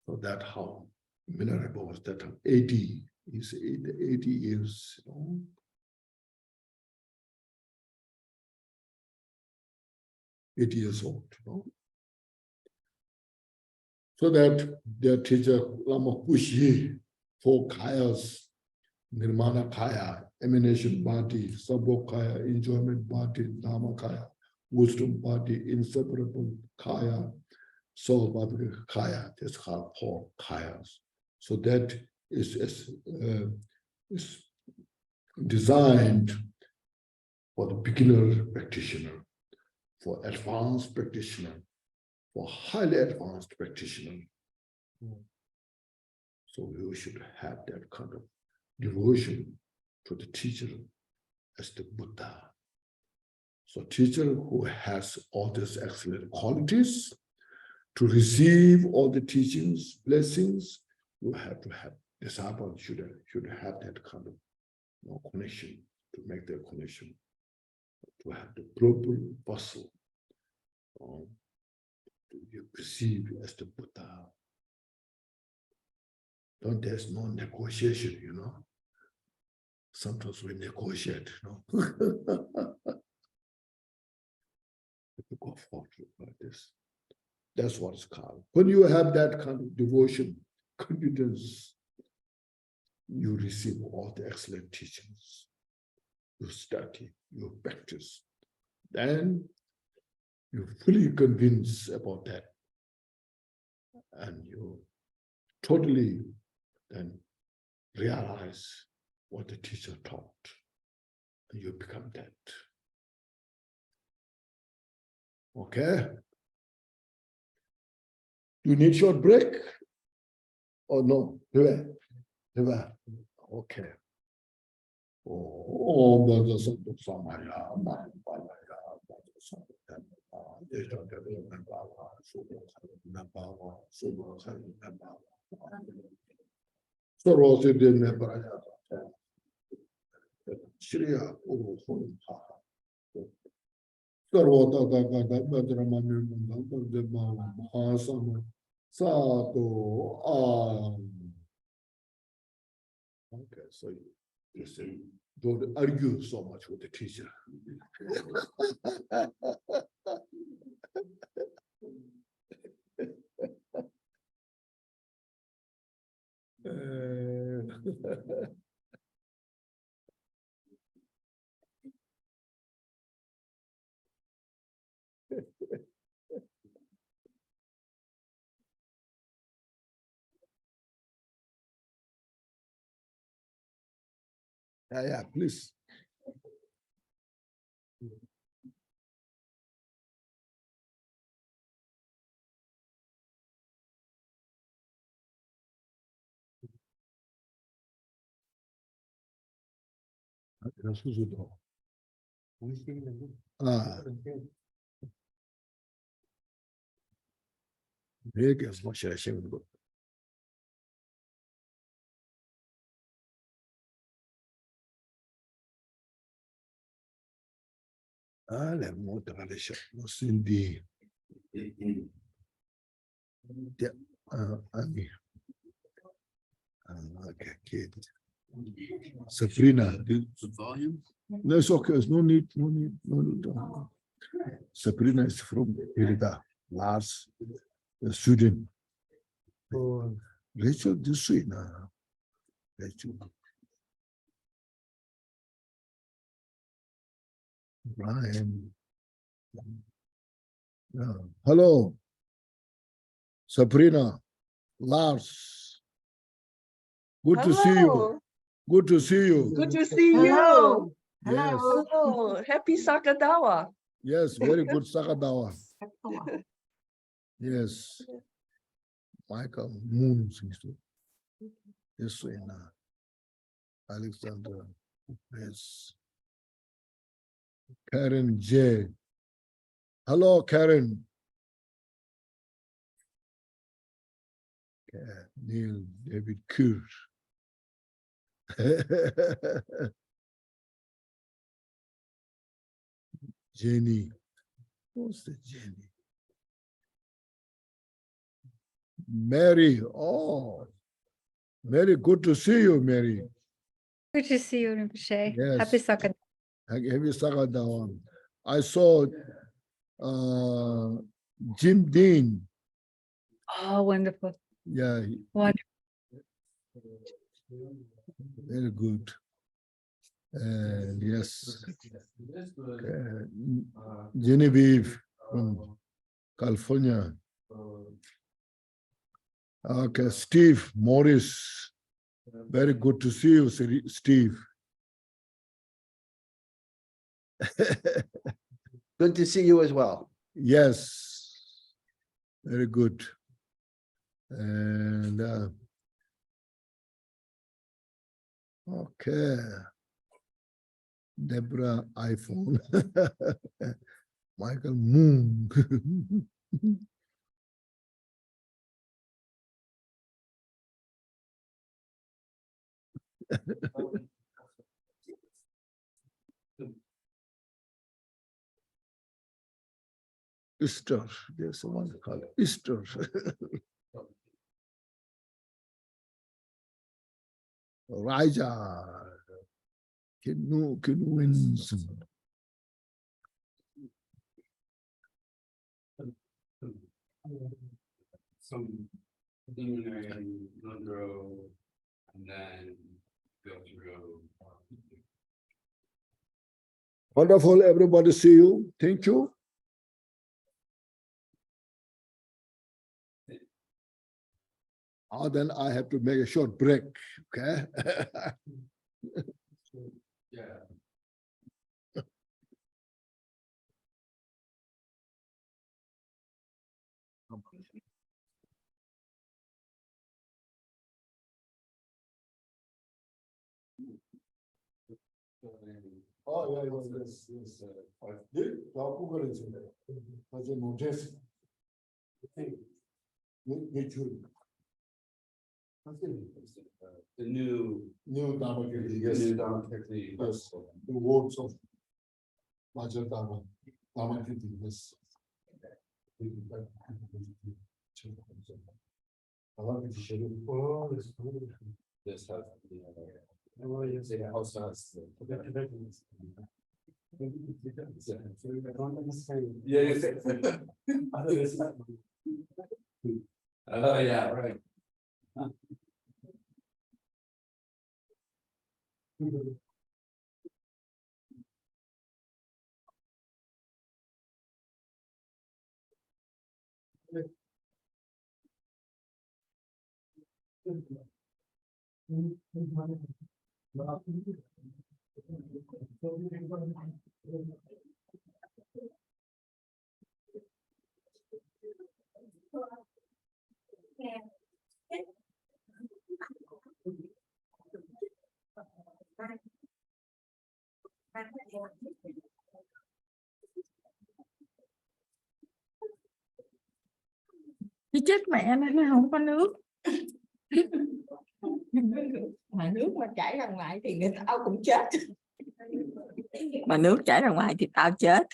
Speaker 3: So that's how Venerable was that 80, he's 80 years, 80 years old, So that their teacher Lama Pushi, 4 kayas, Nirmana Kaya, emanation body, Sabok Kaya, enjoyment body, Dhamma Kaya, wisdom body, inseparable Kaya, soul body Kaya, that's how 4 kayas. So that is designed for the beginner practitioner, for advanced practitioner, for highly advanced practitioner. So we should have that kind of devotion to the teacher as the Buddha. So teacher who has all these excellent qualities to receive all the teachings, blessings, you have to have, disciple should have that kind of connection, to make that connection, to have the proper vessel to be perceived as the Buddha. There's no negotiation, Sometimes we negotiate, We go forward like this. That's what it's called. When you have that kind of devotion, confidence, you receive all the excellent teachings. You study, you practice. Then you're fully convinced about that. And you totally then realize what the teacher taught. And you become that. Okay? You need short break? Or no? Okay. Oh, okay, so you say, don't argue so much with the teacher. Yeah, please. Cindy. Okay, kid. Sabrina, the volume? No, it's okay. There's no need. Sabrina is from Irida, Lars, the student. Rachel, this way now. Rachel. Brian. Hello. Sabrina, Lars. Good to see you. Good to see you.
Speaker 4: Good to see
Speaker 2: Hello.
Speaker 4: you.
Speaker 3: Yes.
Speaker 4: Oh, happy Sakadawa.
Speaker 3: Yes, very good Sakadawa. Yes. Michael Moon seems to. This way now. Alexander. Yes. Karen J. Hello, Karen. Neil David Kur. Jenny. Who's the Jenny? Mary. Oh, Mary, good to see you, Mary.
Speaker 5: Good to see you, Rinpoche.
Speaker 3: Yes.
Speaker 5: Happy Sakadawa.
Speaker 3: Happy Sakadawa. I saw Jim Dean.
Speaker 5: Oh, wonderful.
Speaker 3: Yeah,
Speaker 5: Wonderful.
Speaker 3: very good. And yes, Genevieve from California. Okay, Steve Morris. Very good to see you, Steve.
Speaker 6: Good to see you as well.
Speaker 3: Yes, very good. And okay, Deborah iPhone, Michael Moon. Easter, there's one called Easter. Raja, Kenu Winston.
Speaker 7: Some preliminary Monroe, and then go through.
Speaker 3: Wonderful, everybody see you. Thank you. Then I have to make a short break, okay?
Speaker 7: Yeah.
Speaker 3: Oh, yeah, yes.
Speaker 7: The new
Speaker 3: Dharma Kirti,
Speaker 7: the new Dharma Kirti.
Speaker 3: Yes, the words of Major Dharma Kirti, yes.
Speaker 7: Oh, this has oh, yes, it also has oh, yeah, right.
Speaker 5: Chứ chết mẹ nó không có nước. Mà nước mà chảy ra ngoài thì người tao cũng chết. Mà nước chảy ra ngoài thì tao chết.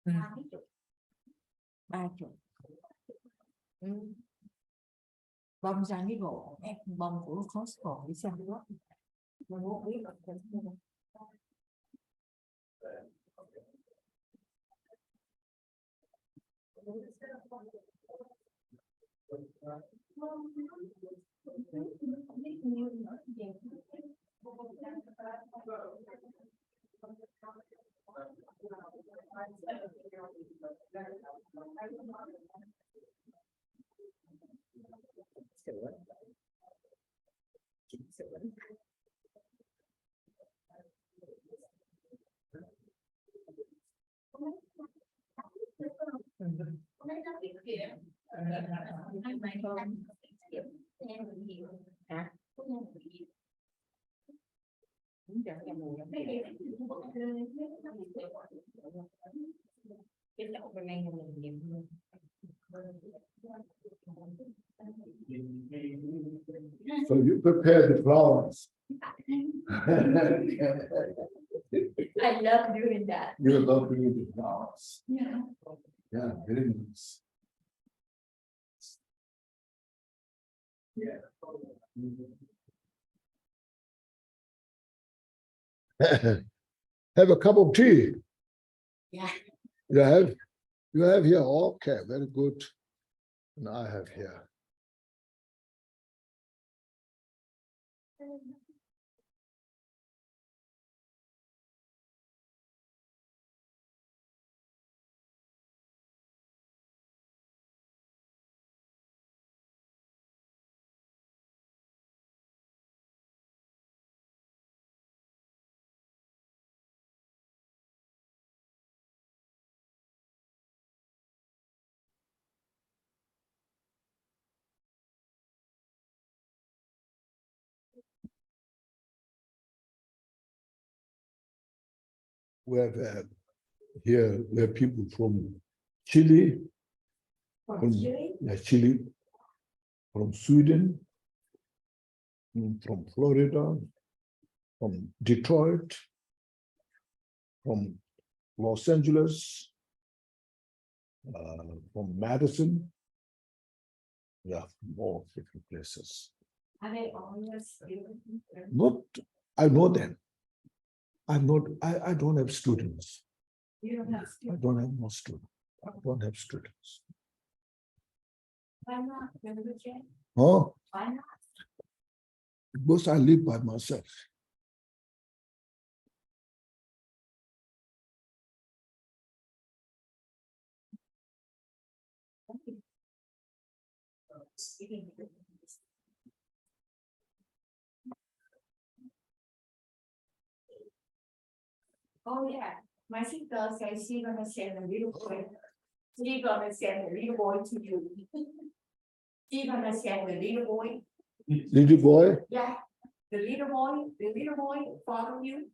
Speaker 5: Ừ. 30. Ừ. Bông ra cái gỗ, bông của Costco đi xem đó. Hả?
Speaker 2: bên này mình nhiều.
Speaker 3: So you prepare the flowers.
Speaker 2: I love doing that.
Speaker 3: You love doing the flowers.
Speaker 2: Yeah.
Speaker 3: Yeah, very nice. Have a cup of tea.
Speaker 2: Yeah.
Speaker 3: You have here. Okay, very good. And I have here. We have here we have people from Chile,
Speaker 2: From Chile.
Speaker 3: Chile, from Sweden, from Florida, from Detroit, from Los Angeles, from Madison. Yeah, more different places.
Speaker 2: Are they all your students?
Speaker 3: Not, I know them. I'm not, I don't have students.
Speaker 2: You don't have
Speaker 3: I
Speaker 2: students?
Speaker 3: don't have no students. I don't have students.
Speaker 2: Why not? Rinpoche?
Speaker 3: Oh,
Speaker 2: Why not?
Speaker 3: because I live by myself.
Speaker 2: Oh, yeah, my sister says she's gonna send a little boy. She's gonna send a little boy to you. She's gonna send a little boy,
Speaker 3: Little boy?
Speaker 2: yeah, the little boy follow you.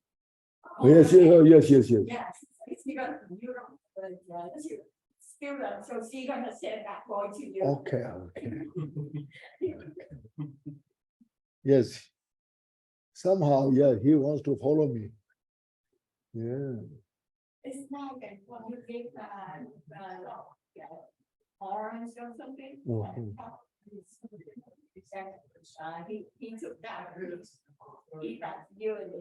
Speaker 3: Yes, yes, yes, yes.
Speaker 2: Yes, she's gonna, you know, student, so she's gonna send that boy to you.
Speaker 3: Okay, okay. Yes. Somehow, yeah, he wants to follow me. Yeah.
Speaker 2: It's not that when you get orange or something.
Speaker 3: Mhm.
Speaker 2: He took that route. He got you and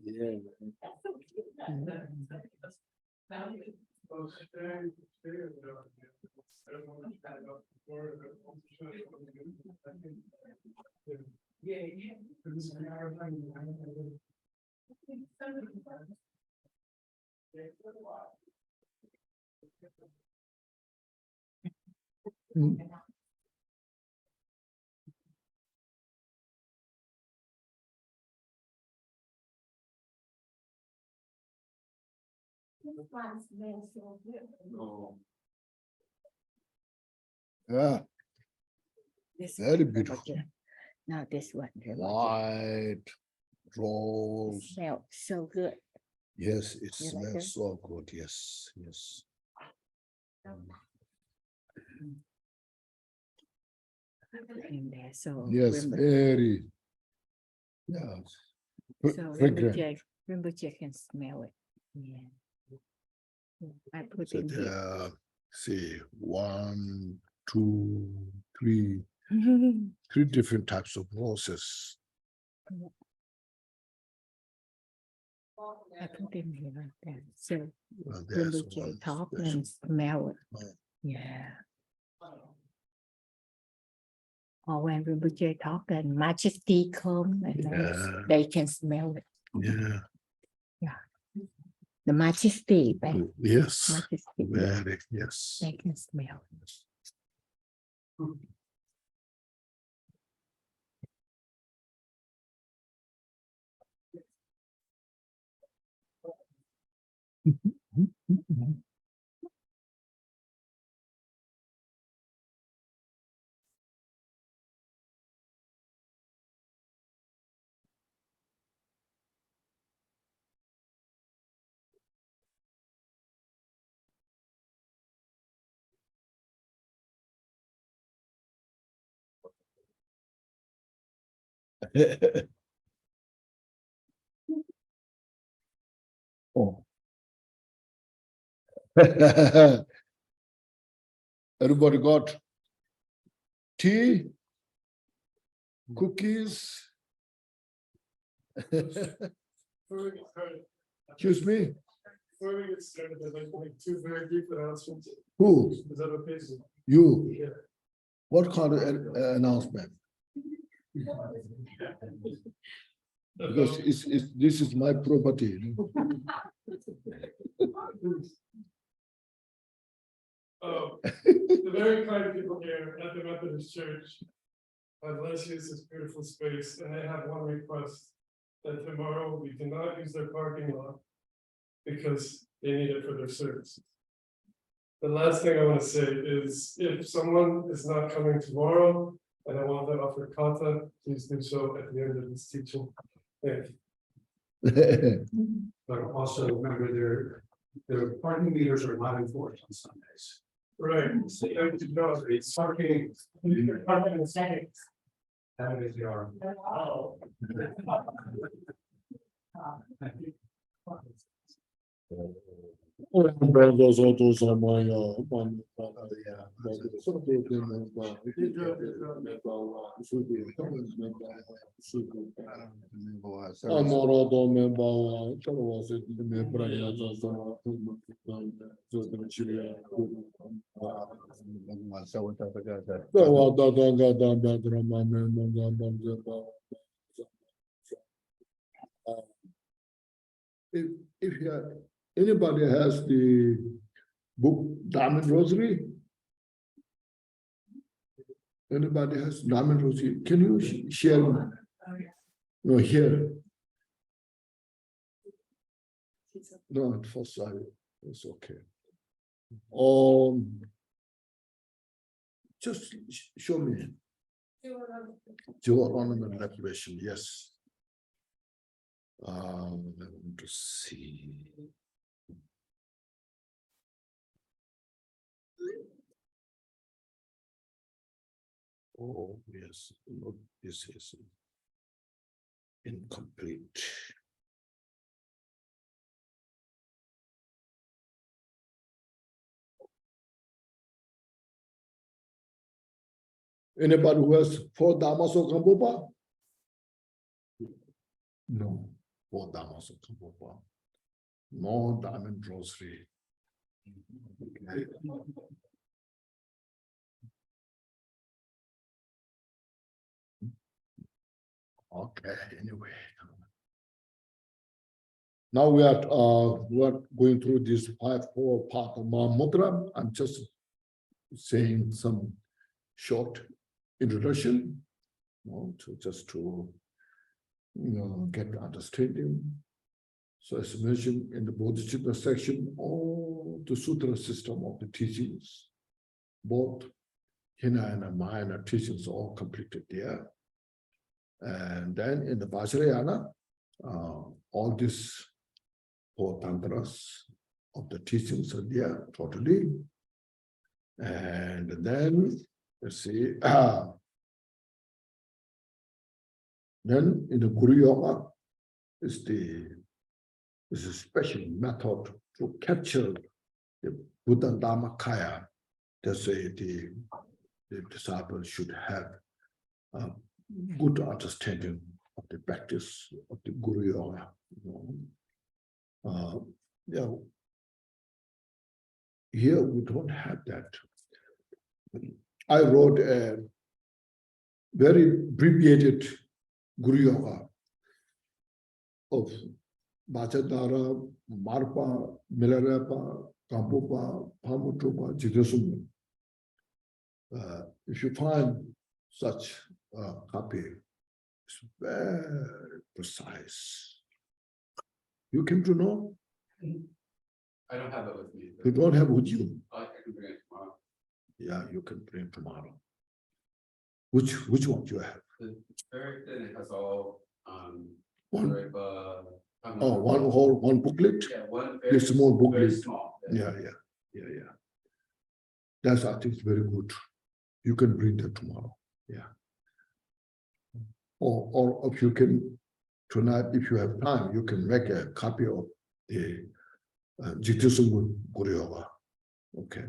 Speaker 3: Yeah.
Speaker 2: that's so cute.
Speaker 3: Mm.
Speaker 2: This one smells so good.
Speaker 3: Yeah,
Speaker 5: This
Speaker 3: very
Speaker 5: one,
Speaker 3: beautiful.
Speaker 5: okay. Now this one.
Speaker 3: White, rose.
Speaker 5: Smell so good.
Speaker 3: Yes, it
Speaker 5: You like
Speaker 3: smells
Speaker 5: it?
Speaker 3: so good. Yes, yes.
Speaker 5: And there, so
Speaker 3: Yes, very. Yeah.
Speaker 5: so
Speaker 3: Fragrant.
Speaker 5: Rinpoche can smell it. Yeah. I put
Speaker 3: So
Speaker 5: in here.
Speaker 3: there, see, 1, 2, 3, 3 different types of roses.
Speaker 5: I put in here like that. So
Speaker 3: There's
Speaker 5: Rinpoche
Speaker 3: one
Speaker 5: talk
Speaker 3: special.
Speaker 5: and smell it.
Speaker 3: Oh.
Speaker 5: Yeah. Or when Rinpoche talk and Majesty come and
Speaker 3: Yeah.
Speaker 5: they can smell it.
Speaker 3: Yeah.
Speaker 5: The Majesty,
Speaker 3: Yes.
Speaker 5: Majesty,
Speaker 3: Very, yes.
Speaker 5: they can smell it.
Speaker 3: Oh. Everybody got tea, cookies. Excuse me,
Speaker 8: Before we get started, I'd like to make two very brief announcements.
Speaker 3: who?
Speaker 8: Is that okay?
Speaker 3: You?
Speaker 8: Yeah.
Speaker 3: What kind of announcement? Because this is my property. You know?
Speaker 8: The very kind people here at the Methodist Church have let us use this beautiful space, and they have one request, that tomorrow we cannot use their parking lot because they need it for their service. The last thing I want to say is, if someone is not coming tomorrow, and I want to offer kata, please do so at the end of this teaching. Thank you.
Speaker 7: But also remember their parking meters are not enforced on Sundays.
Speaker 8: Right, so it's parking. Parking in seconds.
Speaker 7: Saturdays they are.
Speaker 3: If you have, anybody has the book Diamond Rosary? Anybody has Diamond Rosary? Can you share? No, here. No, at first sight, it's okay. Just show me. Your ornament decoration, yes. I want to see. Oh, yes, look, this is incomplete. Anybody who has 4 Dhammas of Kambopa? No, 4 Dhammas of Kambopa. No diamond rosary. Okay, anyway. Now we are going through this 5-4 part of Mahamudra. I'm just saying some short introduction, to get understanding. So as mentioned in the Bodhicitta section, all the sutra system of the teachings, both Hinayana and Mahayana teachings are all completed there. And then in the Vajrayana, all these 4 tantras of the teachings are there totally. And then, let's see, then in the Guru Yoga is a special method to capture the Buddha Dhammakaya. They say the disciple should have a good understanding of the practice of the Guru Yoga. Here we don't have that. I wrote a very abbreviated Guru Yoga of Bachadara, Marpa, Milarepa, Kampupa, Pamutupa, Jidasum. If you find such a copy, it's very precise. You came to know?
Speaker 7: I don't have it with me.
Speaker 3: You don't have with you?
Speaker 7: I can bring it tomorrow.
Speaker 3: Yeah, you can bring tomorrow. Which one do you have?
Speaker 7: It's very thin, it has all,
Speaker 3: One?
Speaker 7: one
Speaker 3: One booklet?
Speaker 7: Yeah, one
Speaker 3: The small booklet.
Speaker 7: very small.
Speaker 3: Yeah. That's, I think, very good. You can bring that tomorrow. Yeah. or if you can, tonight, if you have time, you can make a copy of the Jigdisun Guru Yoga. Okay.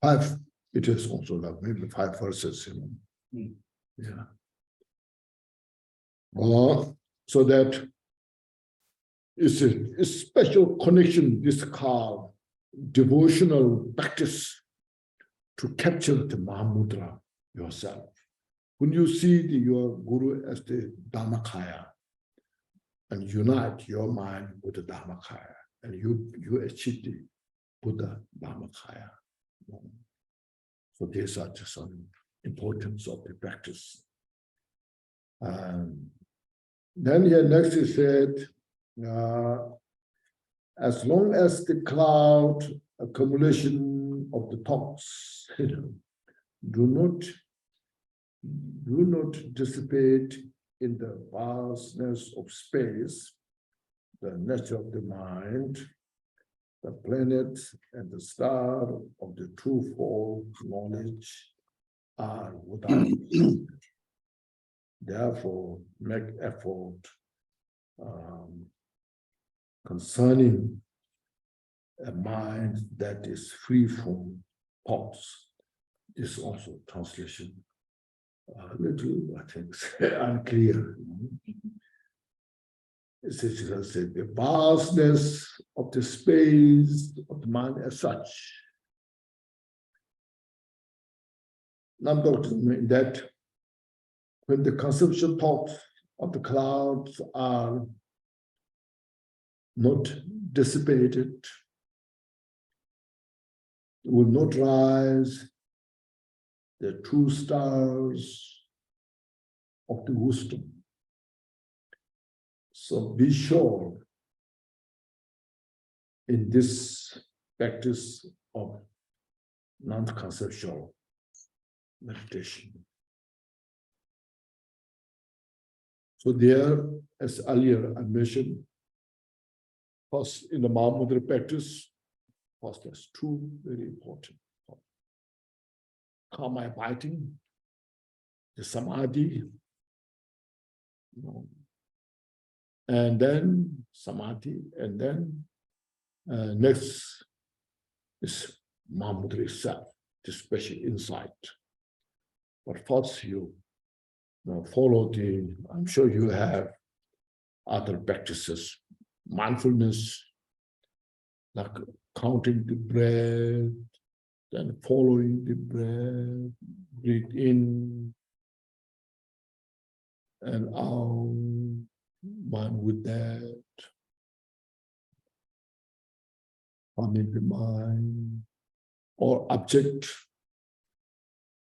Speaker 3: 5, it is also like maybe 5 verses, you know. Yeah. So that is a special connection, this called devotional practice to capture the Mahamudra yourself. When you see your Guru as the Dharmakaya and unite your mind with the Dharmakaya, and you achieve the Buddha Dharmakaya. So these are just some importance of the practice. Then here next he said, as long as the cloud accumulation of the thoughts do not dissipate in the vastness of space, the nature of the mind, the planets and the star of the twofold knowledge are without. Therefore, make effort concerning a mind that is free from thoughts. This also translation a little, I think, unclear. It says the vastness of the space of the mind as such. Number that when the conceptual thoughts of the clouds are not dissipated, will not rise the true stars of the wisdom. So be sure in this practice of non-conceptual meditation. So there, as earlier I mentioned, first in the Mahamudra practice, first there's 2 very important. Karma abiding, the samadhi, and then samadhi, and then next is Mahamudra itself, the special insight. But first you follow I'm sure you have other practices, mindfulness, like counting the breath, then following the breath, breathe in and out, mind with that, calming the mind, or object,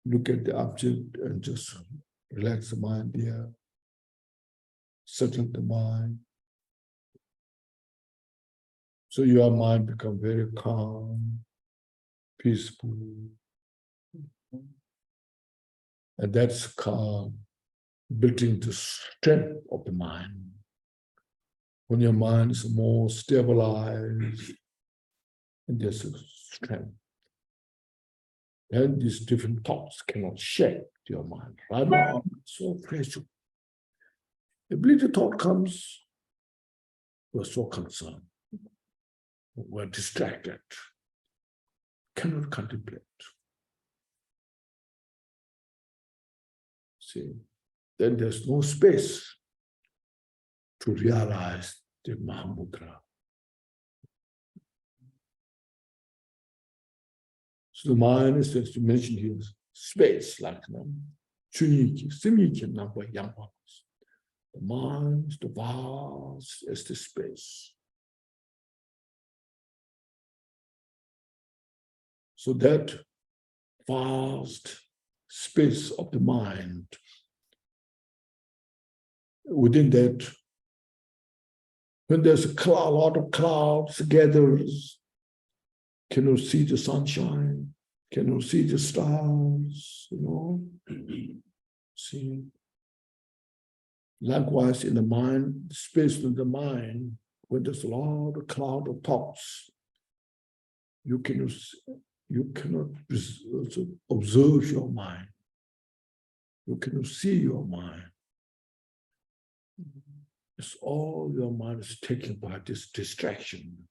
Speaker 3: look at the object and just relax the mind there, settle the mind. So your mind become very calm, peaceful. And that's calm, building the strength of the mind. When your mind is more stabilized, and there's a strength, then these different thoughts cannot shake your mind. Right now, so fragile. If little thought comes, we're so concerned. We're distracted, cannot contemplate. See, then there's no space to realize the Mahamudra. So the mind is, as you mentioned here, space, like Chuniki, Simiki, Napa, Yampas. The mind is the vast as the space. So that vast space of the mind, within that, when there's a lot of clouds gathers, can you see the sunshine? Can you see the stars? See. Likewise, in the mind, space in the mind, when there's a lot of cloud of thoughts, you cannot observe your mind. You cannot see your mind. It's all your mind is taken by this distraction.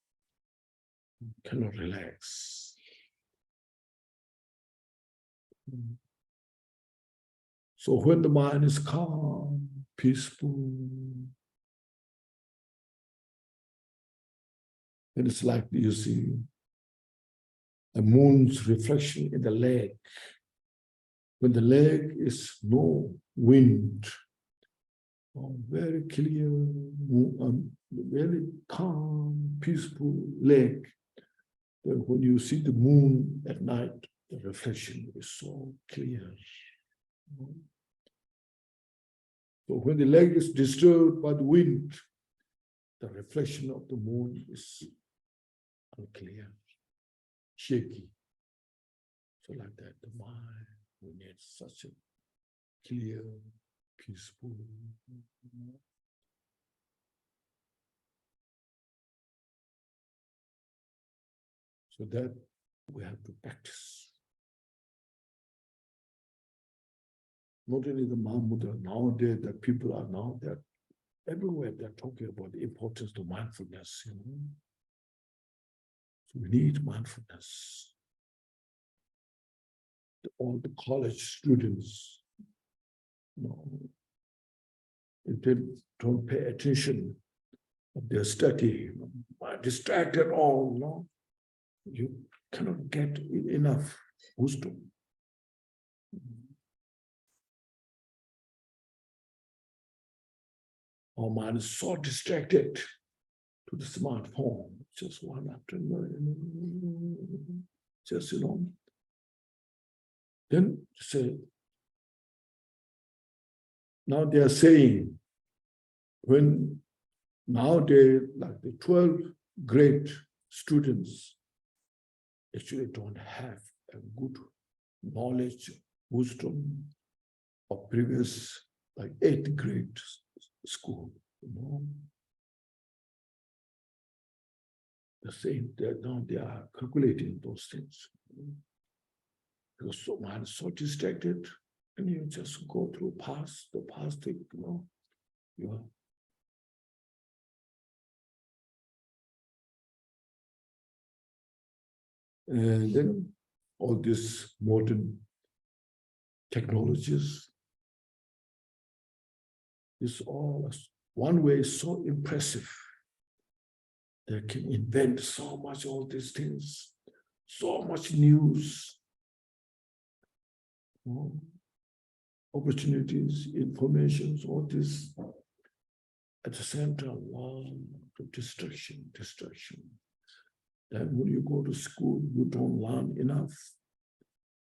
Speaker 3: You cannot relax. So when the mind is calm, peaceful, and it's like you see the moon's reflection in the lake. When the lake is no wind, very clear, very calm, peaceful lake. Then when you see the moon at night, the reflection is so clear. So when the lake is disturbed by the wind, the reflection of the moon is unclear, shaky. So like that, the mind, we need such a clear, peaceful. So that we have to practice. Not only the Mahamudra, nowadays that people are now that everywhere they're talking about the importance of mindfulness, you know. So we need mindfulness. All the college students, you know, if they don't pay attention of their study, are distracted all, you know, you cannot get enough wisdom. Our mind is so distracted to the smartphone, just one after another, just, you know. Then say, now they are saying, when nowadays, like the 12th grade students actually don't have a good knowledge, wisdom of previous, like 8th grade school, you know. The same, now they are calculating those things. Because so mind is so distracted, and you just go through the past thing, you know. And then all these modern technologies, is all one way is so impressive. They can invent so much, all these things, so much news, opportunities, information, all this. At the same time, a lot of distraction. Then when you go to school, you don't learn enough.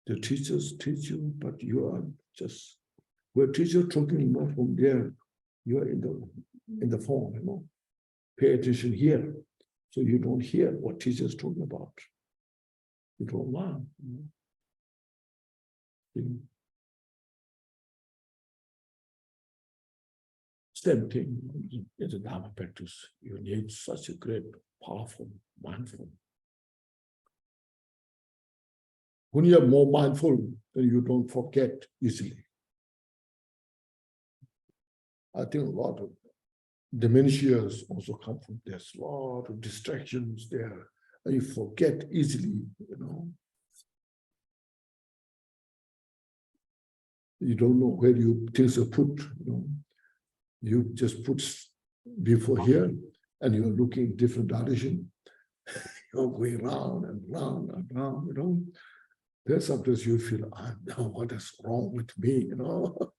Speaker 3: The teachers teach you, but you are just, where teacher talking not from there, you are in the phone, you know. Pay attention here, so you don't hear what teachers talking about. You don't learn. Same thing in the Dharma practice. You need such a great, powerful, mindful. When you are more mindful, then you don't forget easily. I think a lot of dementias also come from this. A lot of distractions there, and you forget easily, you know. You don't know where things are put, you know. You just put before here, and you're looking different direction. You're going round and round and round, you know. Then sometimes you feel, know what is wrong with me, you know.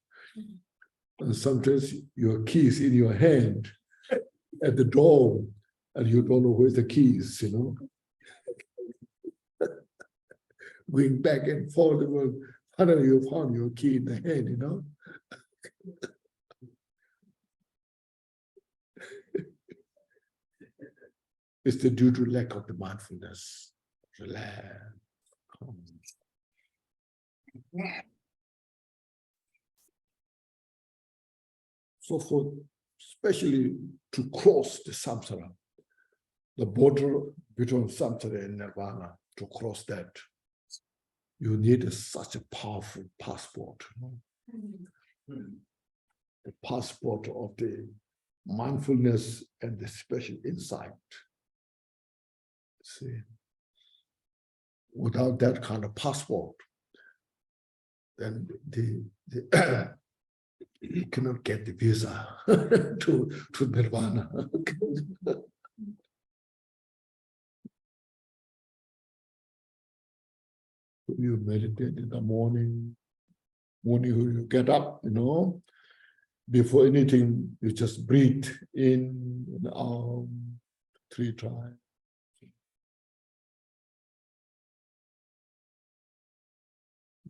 Speaker 3: And sometimes your keys in your hand at the door, and you don't know where's the keys, you know. Going back and forth, finally you found your key in the hand, you know. It's due to lack of the mindfulness. Relax, calm. So for especially to cross the samsara, the border between samsara and nirvana, to cross that, you need such a powerful passport. the passport of the mindfulness and the special insight. See, without that kind of passport, then you cannot get the visa to Nirvana. You meditate in the morning when you get up, before anything, you just breathe in and out 3 times.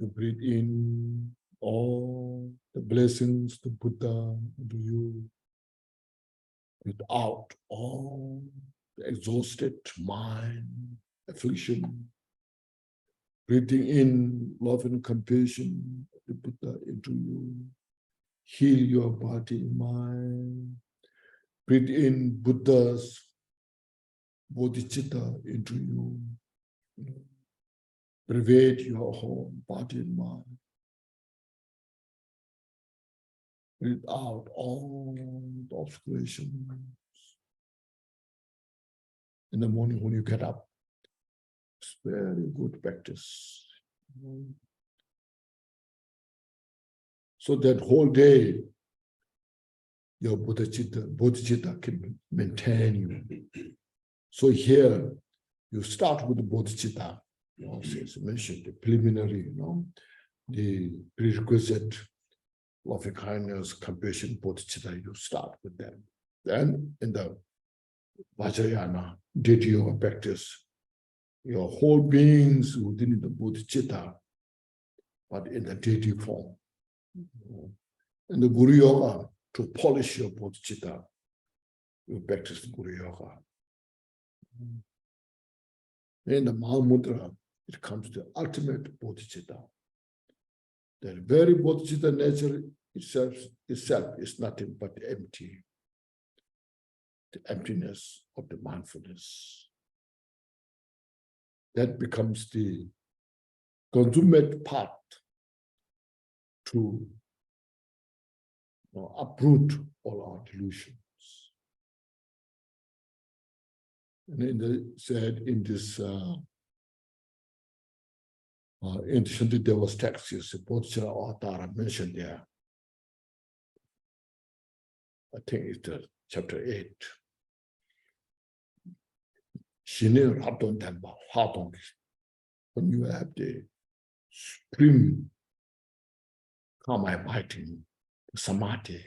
Speaker 3: You breathe in all the blessings the Buddha to you. Breathe out all the exhausted mind, affliction. Breathing in love and compassion, the Buddha into you. Heal your body and mind. Breathe in Buddha's bodhicitta into you. Pervade your whole body and mind. Breathe out all the obscurations. In the morning when you get up, it's very good practice. So that whole day, your bodhicitta can maintain you. So here, you start with the bodhicitta. As mentioned, the preliminary, the prerequisite, loving kindness, compassion, bodhicitta, you start with them. Then in the Vajrayana, did yoga practice, your whole beings within the bodhicitta, but in the deity form. In the Guru Yoga, to polish your bodhicitta, you practice the Guru Yoga. In the Mahamudra, it comes to the ultimate bodhicitta. The very bodhicitta nature itself is nothing but empty. The emptiness of the mindfulness. That becomes the consummate path to uproot all our delusions. And said in this in Shantideva's text, you see Bodhicitta Avatara mentioned there. I think it's chapter 8. Shine Rabdon Temba, Hadong. When you have the supreme calm abiding samadhi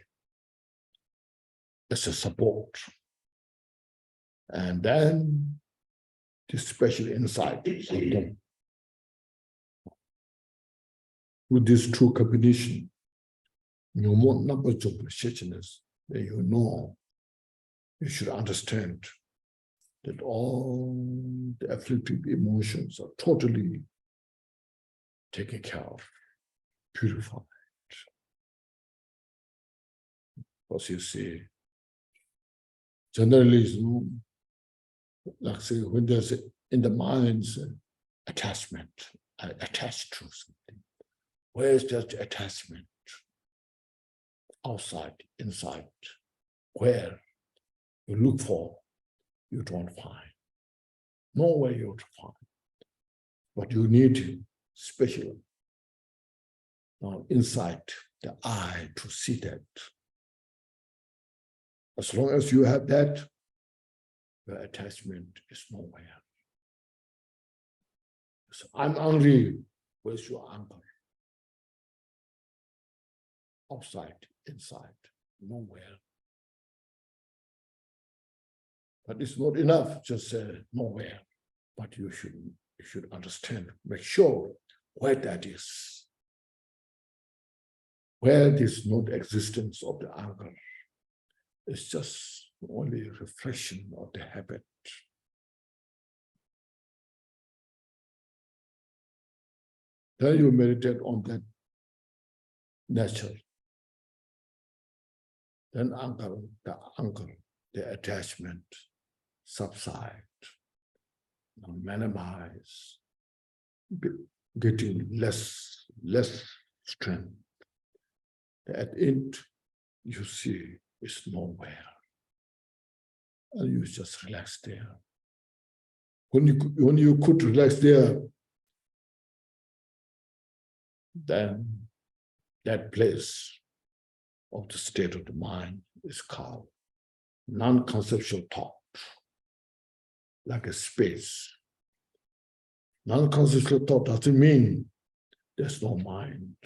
Speaker 3: as a support. And then the special insight with this true combination, you want numbers of precisions, then you should understand that all the afflictive emotions are totally taken care of, purified. Because you see, generally, like say, when there's in the mind's attachment, attached to something, where is that attachment? Outside, inside, where you look for, you don't find. Nowhere you don't find. But you need special insight, the eye to see that. As long as you have that, your attachment is nowhere. So I'm hungry. Where's your anchor? Outside, inside, nowhere. But it's not enough just nowhere. But you should understand, make sure where that is. Where there's not existence of the anchor. It's just only a reflection of the habit. Then you meditate on that nature. Then the attachment subside, minimize, getting less strength. At the end, you see it's nowhere. And you just relax there. When you could relax there, then that place of the state of the mind is called non-conceptual thought, like a space. Non-conceptual thought doesn't mean there's no mind,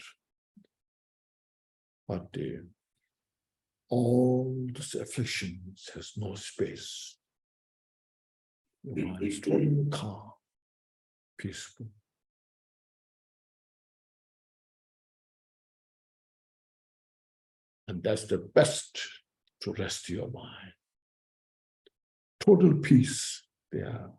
Speaker 3: but all these afflictions has no space. The mind is totally calm, peaceful. And that's the best to rest your mind. Total peace there.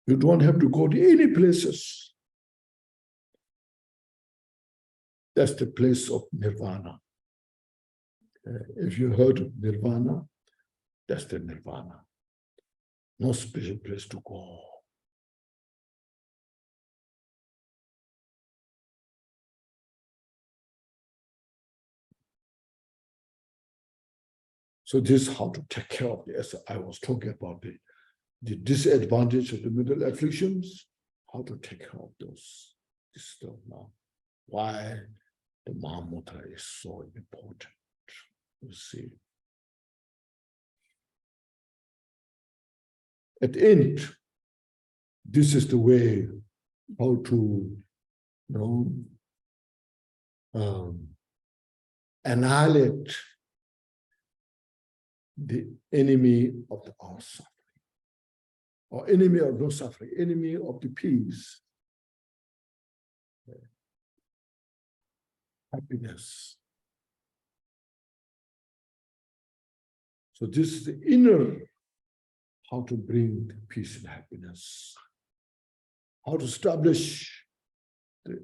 Speaker 3: You don't have to go to any places. That's the place of nirvana. If you heard of nirvana, that's the nirvana. No special place to go. So this is how to take care of this. I was talking about the disadvantage of the middle afflictions, how to take care of those. This stuff now. Why the Mahamudra is so important. You see. At the end, this is the way how to, annihilate the enemy of our suffering, or enemy of no suffering, enemy of the peace, happiness. So this is the inner, how to bring peace and happiness, how to establish the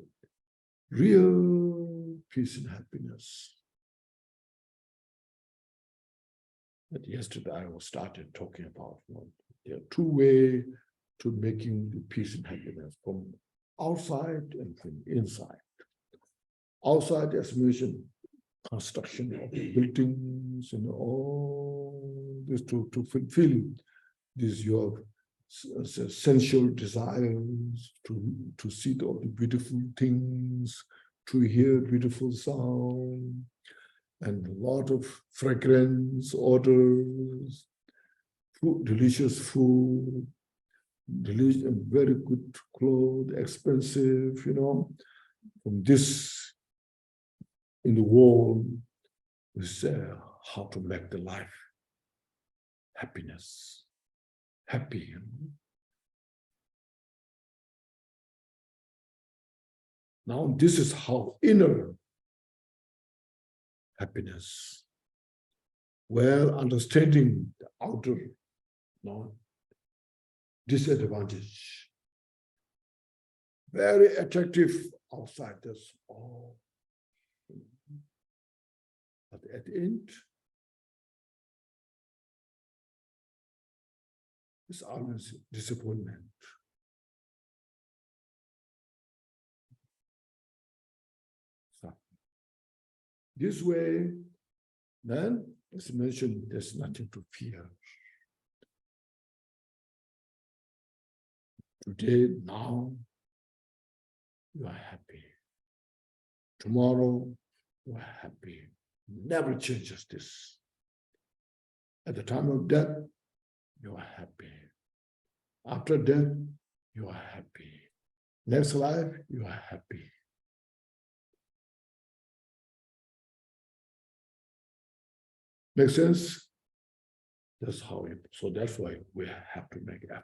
Speaker 3: real peace and happiness. But yesterday I was started talking about there are two ways to making the peace and happiness, from outside and from inside. Outside, as mentioned, construction of buildings and all this to fulfill these your sensual desires, to see all the beautiful things, to hear beautiful sound, and a lot of fragrance, odors, food, delicious food, delicious, very good clothes, expensive, From this in the world is how to make the life happiness, happy. Now this is how inner happiness, well understanding the outer disadvantage, very attractive outside this all. But at the end, it's always disappointment. So, this way, then, as mentioned, there's nothing to fear. Today, now, you are happy. Tomorrow, you are happy. Never changes this. At the time of death, you are happy. After death, you are happy. Next life, you are happy. Make sense? That's how it, so that's why we have to make effort.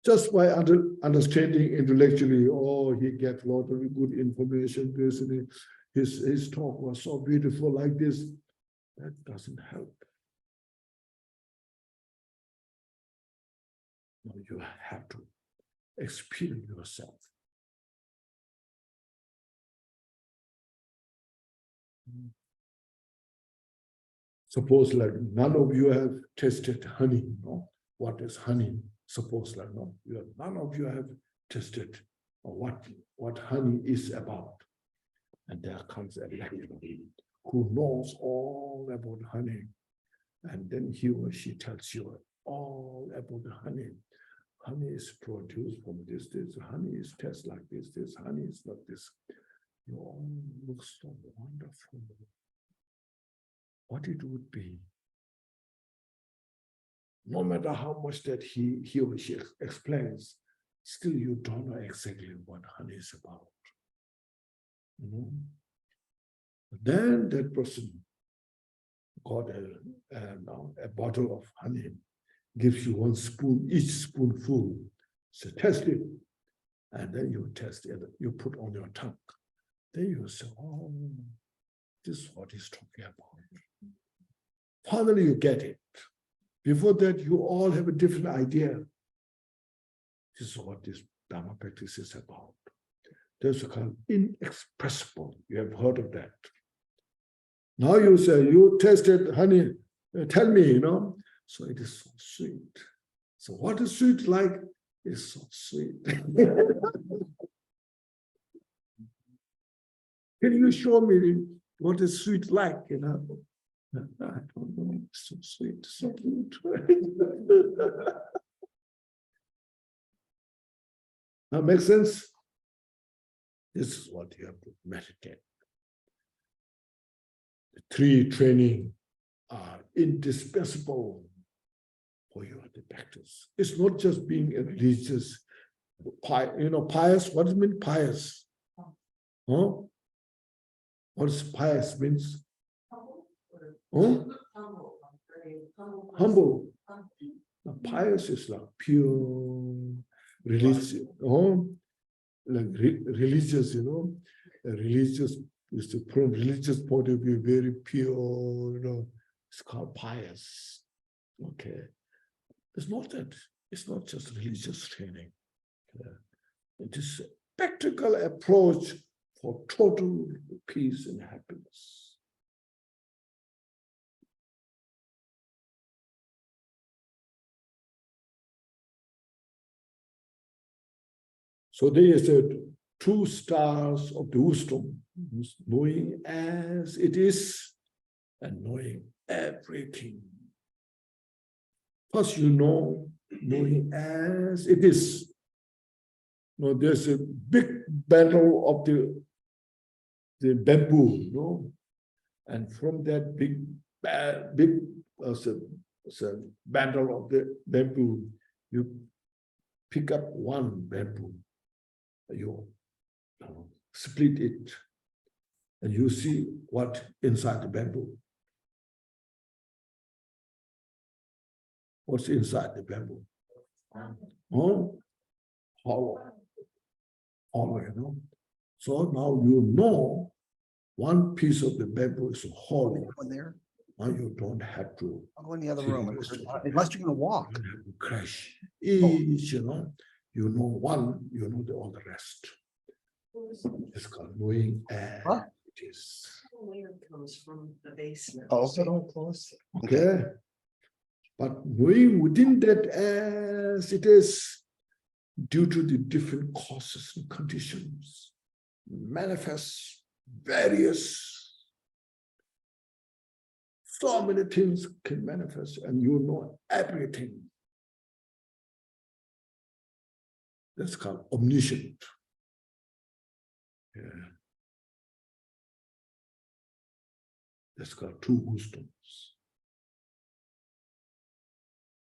Speaker 3: Just by understanding intellectually, he gets a lot of good information, this and his talk was so beautiful like this, that doesn't help. No, you have to experience yourself. Suppose like none of you have tasted honey, What is honey? Suppose like no, none of you have tested what honey is about. And there comes a lady who knows all about honey. And then he or she tells you all about the honey. Honey is produced from this, honey is tastes like this, honey is not this. You all look so wonderful. What it would be. No matter how much that he or she explains, still you don't know exactly what honey is about. Then that person got a bottle of honey, gives you 1 spoon, each spoonful. So test it. And then you test it, you put on your tongue. Then you say, oh, this is what he's talking about. Finally, you get it. Before that, you all have a different idea. This is what this Dharma practice is about. There's a kind of inexpressible. You have heard of that. Now you say, you tasted honey, tell me, So it is so sweet. So what is sweet like? It's so sweet. Can you show me what is sweet like, I don't know, it's so sweet, so good. Now makes sense? This is what you have to meditate. The 3 training are indispensable for your practice. It's not just being a religious, pious. What does it mean, pious? Huh? What does pious means? Huh? Humble. Now, pious is like pure religious, like religious, religious is from religious point of view, very pure, it's called pious. Okay. It's not that, it's not just religious training. It is a practical approach for total peace and happiness. So there is a 2 stars of the wisdom, knowing as it is and knowing everything. First, knowing as it is. There's a big bundle of the bamboo, and from that big bundle of the bamboo, you pick up 1 bamboo. You split it, and you see what inside the bamboo. What's inside the bamboo? Hollow. So now 1 piece of the bamboo is hollow.
Speaker 6: There.
Speaker 3: Now you don't have to.
Speaker 6: I'll go in the other room. Unless you're going to walk.
Speaker 3: You don't have to crash. Each, you know one, all the rest. It's called knowing as it is.
Speaker 4: Where it comes from the basement.
Speaker 6: Oh,
Speaker 4: So don't close it.
Speaker 3: Okay. But knowing within that as it is, due to the different causes and conditions, manifests various, so many things can manifest, and you know everything. That's called omniscient. Yeah. That's called true wisdoms.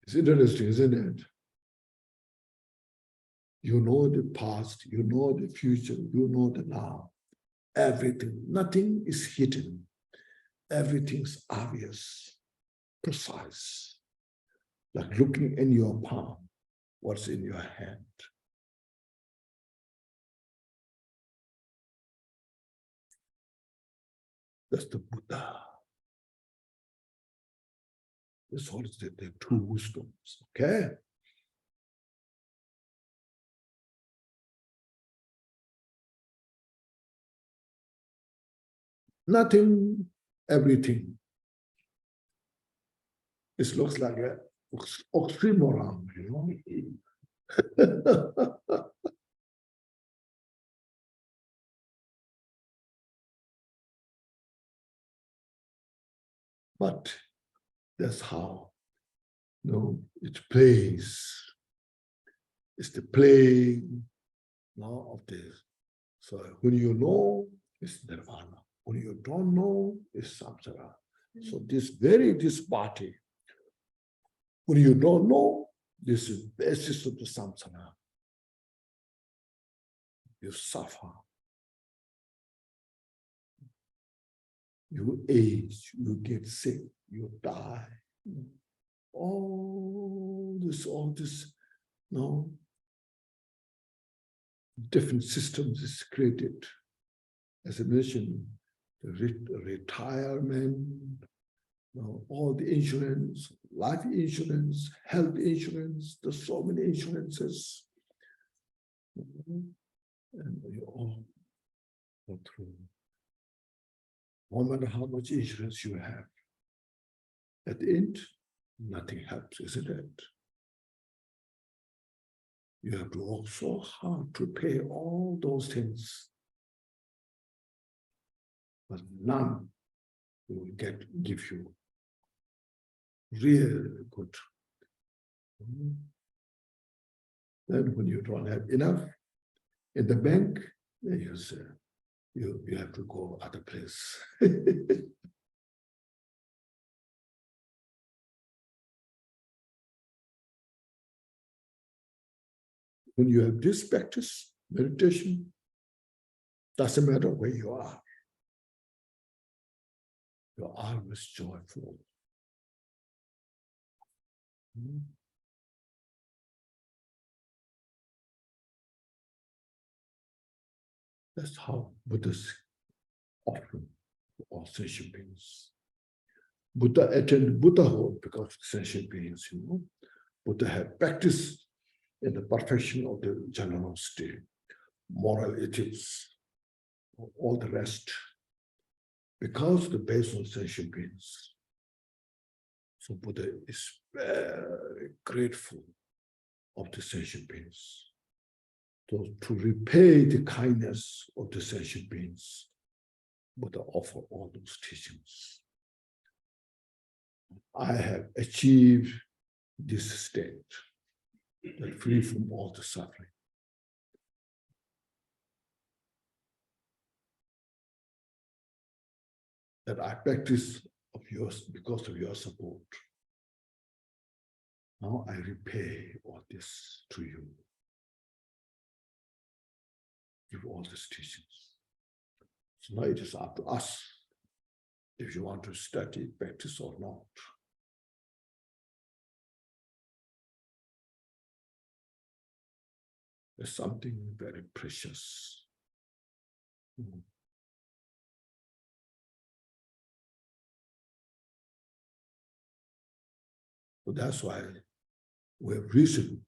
Speaker 3: It's interesting, isn't it? You know the past, you know the future, you know the now. Everything, nothing is hidden. Everything's obvious, precise. Like looking in your palm, what's in your hand. That's the Buddha. That's all is the true wisdoms, okay? Nothing, everything. It looks like oxymoron, But that's how, it plays. It's the playing now of this. So when you know, it's nirvana. When you don't know, it's samsara. So this party, when you don't know, this is basis of the samsara. You suffer. You age, you get sick, you die. All this, different systems is created. As I mentioned, the retirement, all the insurance, life insurance, health insurance, there's so many insurances. And we all go through. No matter how much insurance you have, at the end, nothing helps, isn't it? You have to work so hard to pay all those things. But none will give you real good. Then when you don't have enough in the bank, then you say, you have to go other place. When you have this practice, meditation, doesn't matter where you are. You're always joyful. That's how Buddhists offer all sentient beings. Buddha attained Buddhahood because of sentient beings, Buddha had practiced in the perfection of the generosity, moral ethics, all the rest, because the base on sentient beings. So Buddha is very grateful of the sentient beings. So to repay the kindness of the sentient beings, Buddha offered all those teachings. I have achieved this state, that free from all the suffering. That I practice of yours because of your support. Now I repay all this to you. Give all these teachings. So now it is up to us if you want to study, practice or not. There's something very precious. So that's why we have reason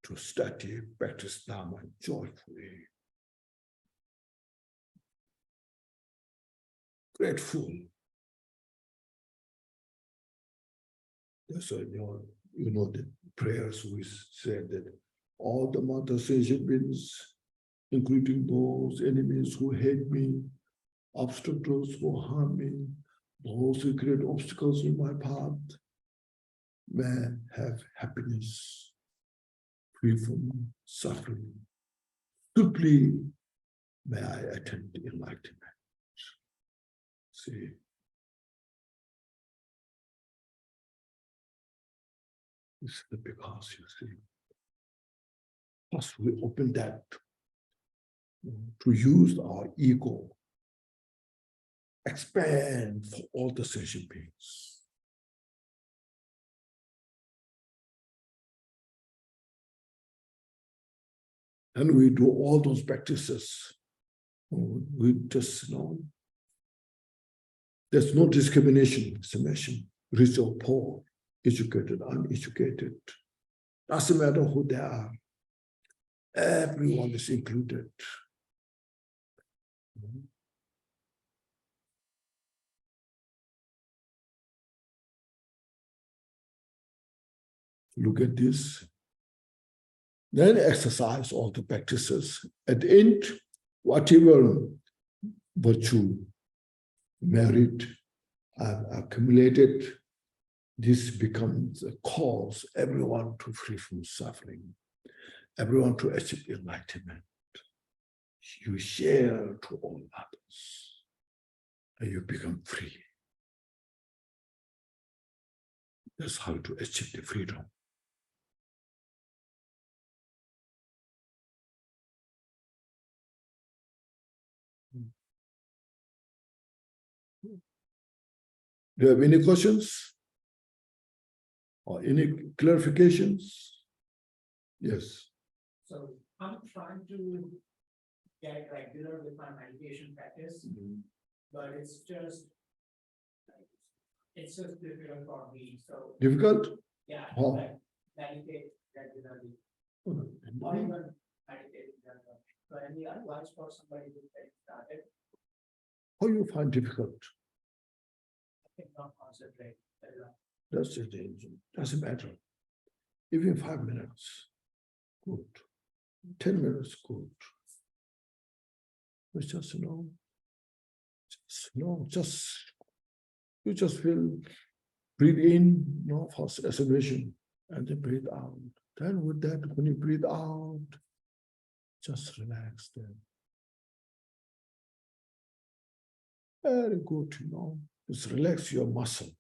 Speaker 3: to study, practice Dharma joyfully. Grateful. That's why you know the prayers we said that all the mother sentient beings, including those enemies who hate me, obstacles who harm me, those who create obstacles in my path, may have happiness, free from suffering. Simply may I attain enlightenment. See, this is because you see, plus we open that to use our ego, expand for all the sentient beings. And we do all those practices. We just there's no discrimination, it's a mission, rich or poor, educated, uneducated. Doesn't matter who they are. Everyone is included. Look at this. Then exercise all the practices. At the end, whatever virtue, merit I've accumulated, this becomes a cause, everyone to free from suffering, everyone to achieve enlightenment. You share to all others, and you become free. That's how to achieve the freedom. Do you have any questions? Or any clarifications? Yes.
Speaker 1: So I'm trying to get regular with my meditation practice, but it's just difficult for me. So
Speaker 3: Difficult?
Speaker 1: yeah,
Speaker 3: How?
Speaker 1: like meditate regularly, or even meditate regularly. So any advice for somebody who's getting started?
Speaker 3: How you find difficult?
Speaker 1: I cannot concentrate very well.
Speaker 3: That's the danger. Doesn't matter. Even 5 minutes, good. 10 minutes, good. It's just, you just feel, breathe in, first assimilation, and then breathe out. Then with that, when you breathe out, just relax then. Very good, Just relax your muscle,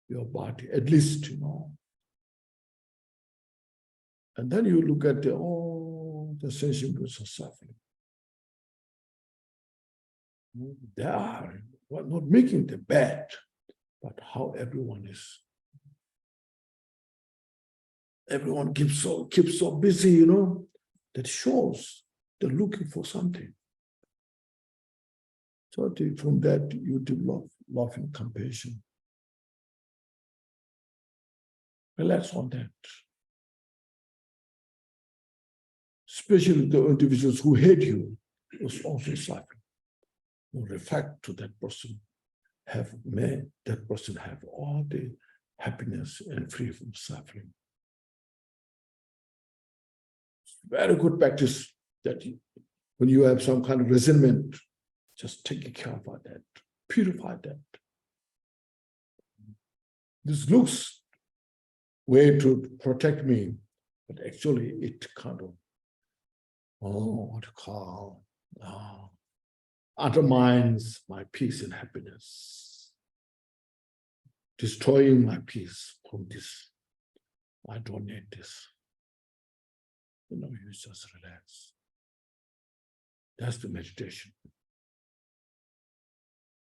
Speaker 3: your body, at least, And then you look at the sensations of suffering. They are not making them bad, but how everyone keeps so busy, that shows they're looking for something. So from that you develop love and compassion. Relax on that. Especially the individuals who hate you, was also suffering. You reflect to that person, have made that person have all the happiness and free from suffering. Very good practice that when you have some kind of resentment, just take care of that, purify that. This looks way to protect me, but actually it kind of, undermines my peace and happiness, destroying my peace from this. I don't need this. You just relax. That's the meditation.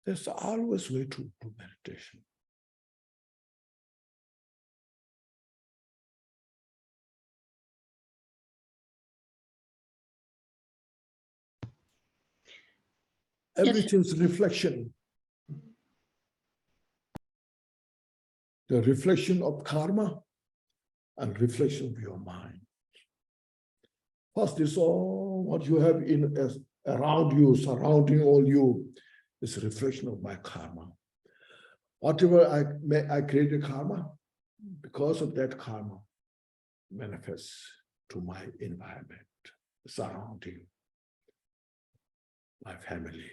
Speaker 3: There's always a way to do meditation. Everything's reflection. The reflection of karma and reflection of your mind. First is all what you have around you, surrounding all you, is a reflection of my karma. Whatever I created karma, because of that karma manifests to my environment, surrounding, my family,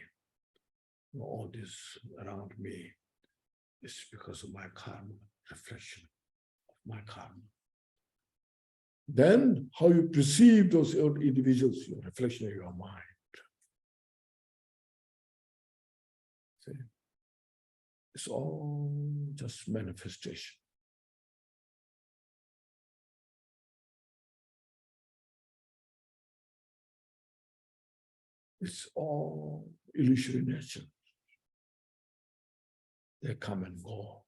Speaker 3: all this around me is because of my karma, reflection of my karma. Then how you perceive those individuals, your reflection of your mind. See? It's all just manifestation. It's all illusory nature. They come and go.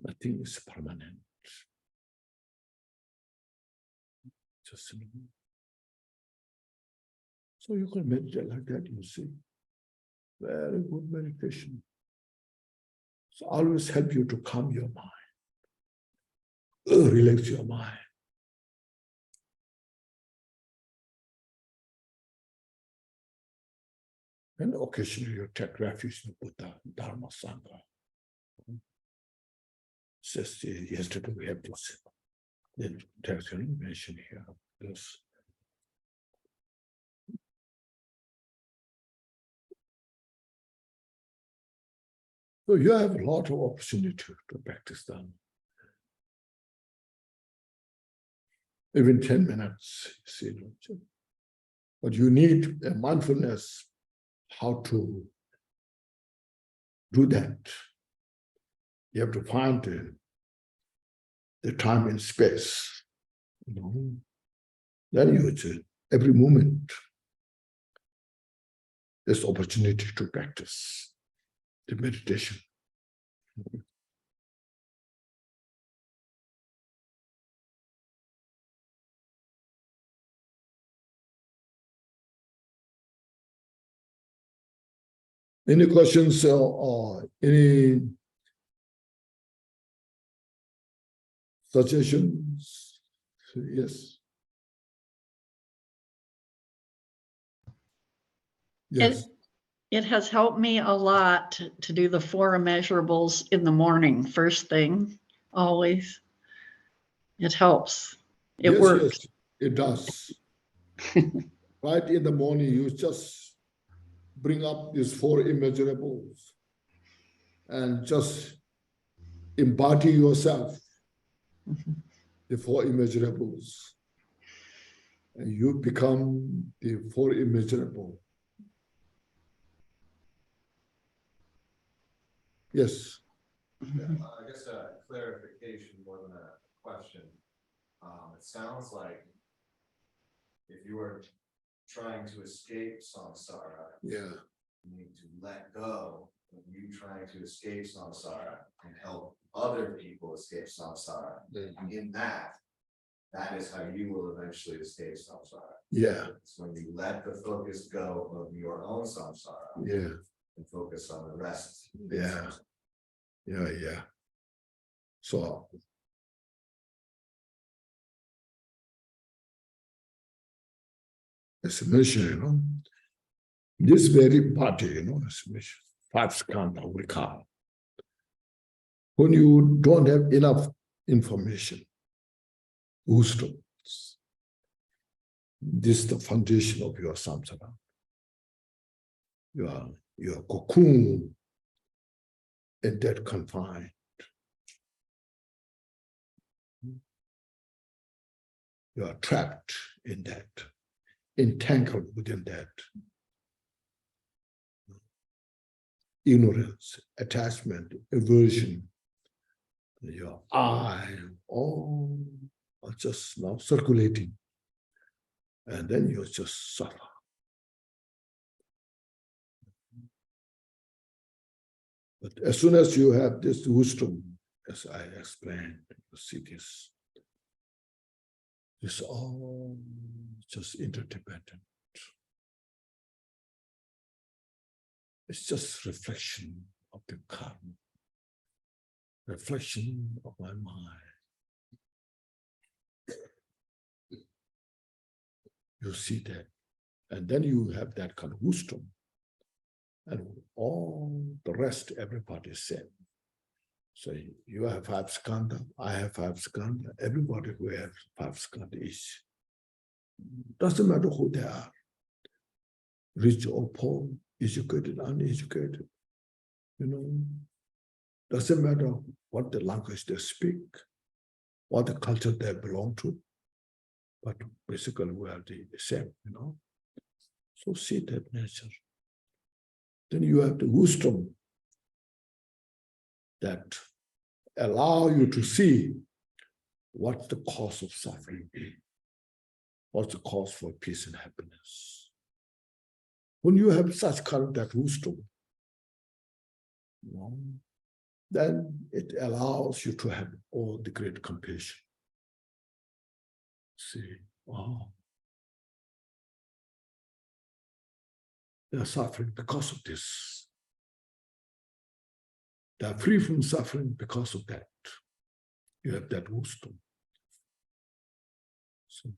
Speaker 3: Nothing is permanent. Just so you can meditate like that, you see. Very good meditation. So always help you to calm your mind, relax your mind. And occasionally you take refuge in Buddha, Dharma, Sangha. Just yesterday we have this. The text mentioned here. This. So you have a lot of opportunity to practice them. Even 10 minutes, you see. But you need a mindfulness how to do that. You have to find the time and space. You know? Then you every moment there's opportunity to practice the meditation. Any questions or any suggestions? Yes. Yes.
Speaker 9: It has helped me a lot to do the 4 immeasurables in the morning, first thing, always. It helps. It works.
Speaker 3: Yes, it does. Right in the morning, you just bring up these 4 immeasurables and just embody yourself, the 4 immeasurables. And you become the 4 immeasurable. Yes.
Speaker 1: I guess a clarification more than a question. It sounds like if you were trying to escape samsara,
Speaker 3: Yeah.
Speaker 1: you need to let go of you trying to escape samsara and help other people escape samsara. And in that is how you will eventually escape samsara.
Speaker 3: Yeah.
Speaker 1: It's when you let the focus go of your own samsara.
Speaker 3: Yeah.
Speaker 1: And focus on the rest.
Speaker 3: Yeah. Yeah. So as a mission, this very body, as a mission, 5 skandha we call. When you don't have enough information, wisdom, this is the foundation of your samsara. Your cocoon in that confined. You are trapped in that, entangled within that. Ignorance, attachment, aversion, your I, all are just now circulating. And then you just suffer. But as soon as you have this wisdom, as I explained, you see this. It's all just interdependent. It's just reflection of the karma, reflection of my mind. You see that, and then you have that kind of wisdom, and all the rest, everybody said. So you have 5 skandha, I have 5 skandha, everybody who has 5 skandha is. Doesn't matter who they are, rich or poor, educated, uneducated, doesn't matter what the language they speak, what the culture they belong to, but basically we are the same, So see that nature. Then you have the wisdom that allow you to see what's the cause of suffering, what's the cause for peace and happiness. When you have such kind of that wisdom, then it allows you to have all the great compassion. See, they are suffering because of this. They are free from suffering because of that. You have that wisdom. So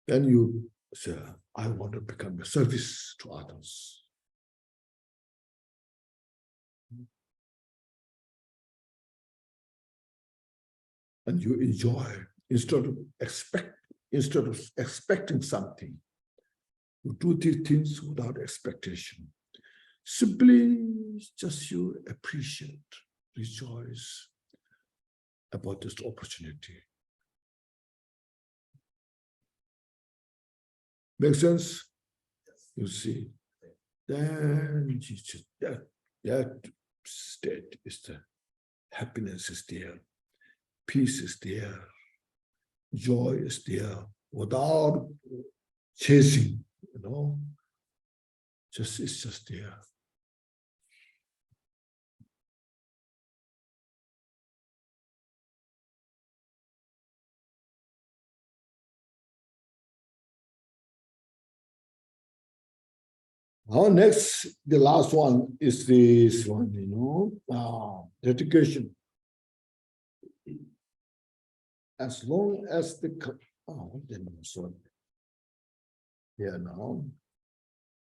Speaker 3: then you say, I want to become a service to others. and you enjoy instead of expecting something. You do these things without expectation. Simply just you appreciate, rejoice about this opportunity. Make sense? You see, then that state is the happiness is there, peace is there, joy is there, without chasing, it's just there. Now, next, the last one is this one, dedication. As long as now,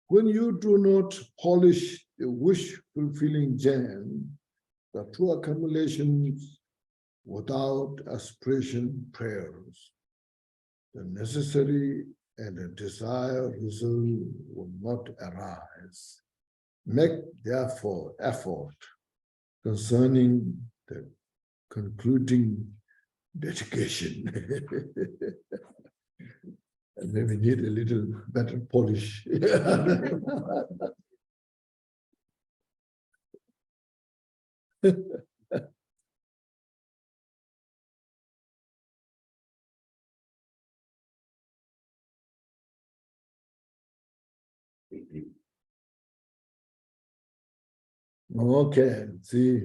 Speaker 3: when you do not polish the wish-fulfilling gem, the true accumulations without aspiration prayers, the necessary and the desired result will not arise. Make therefore effort concerning the concluding dedication. And maybe need a little better polish. Okay, see.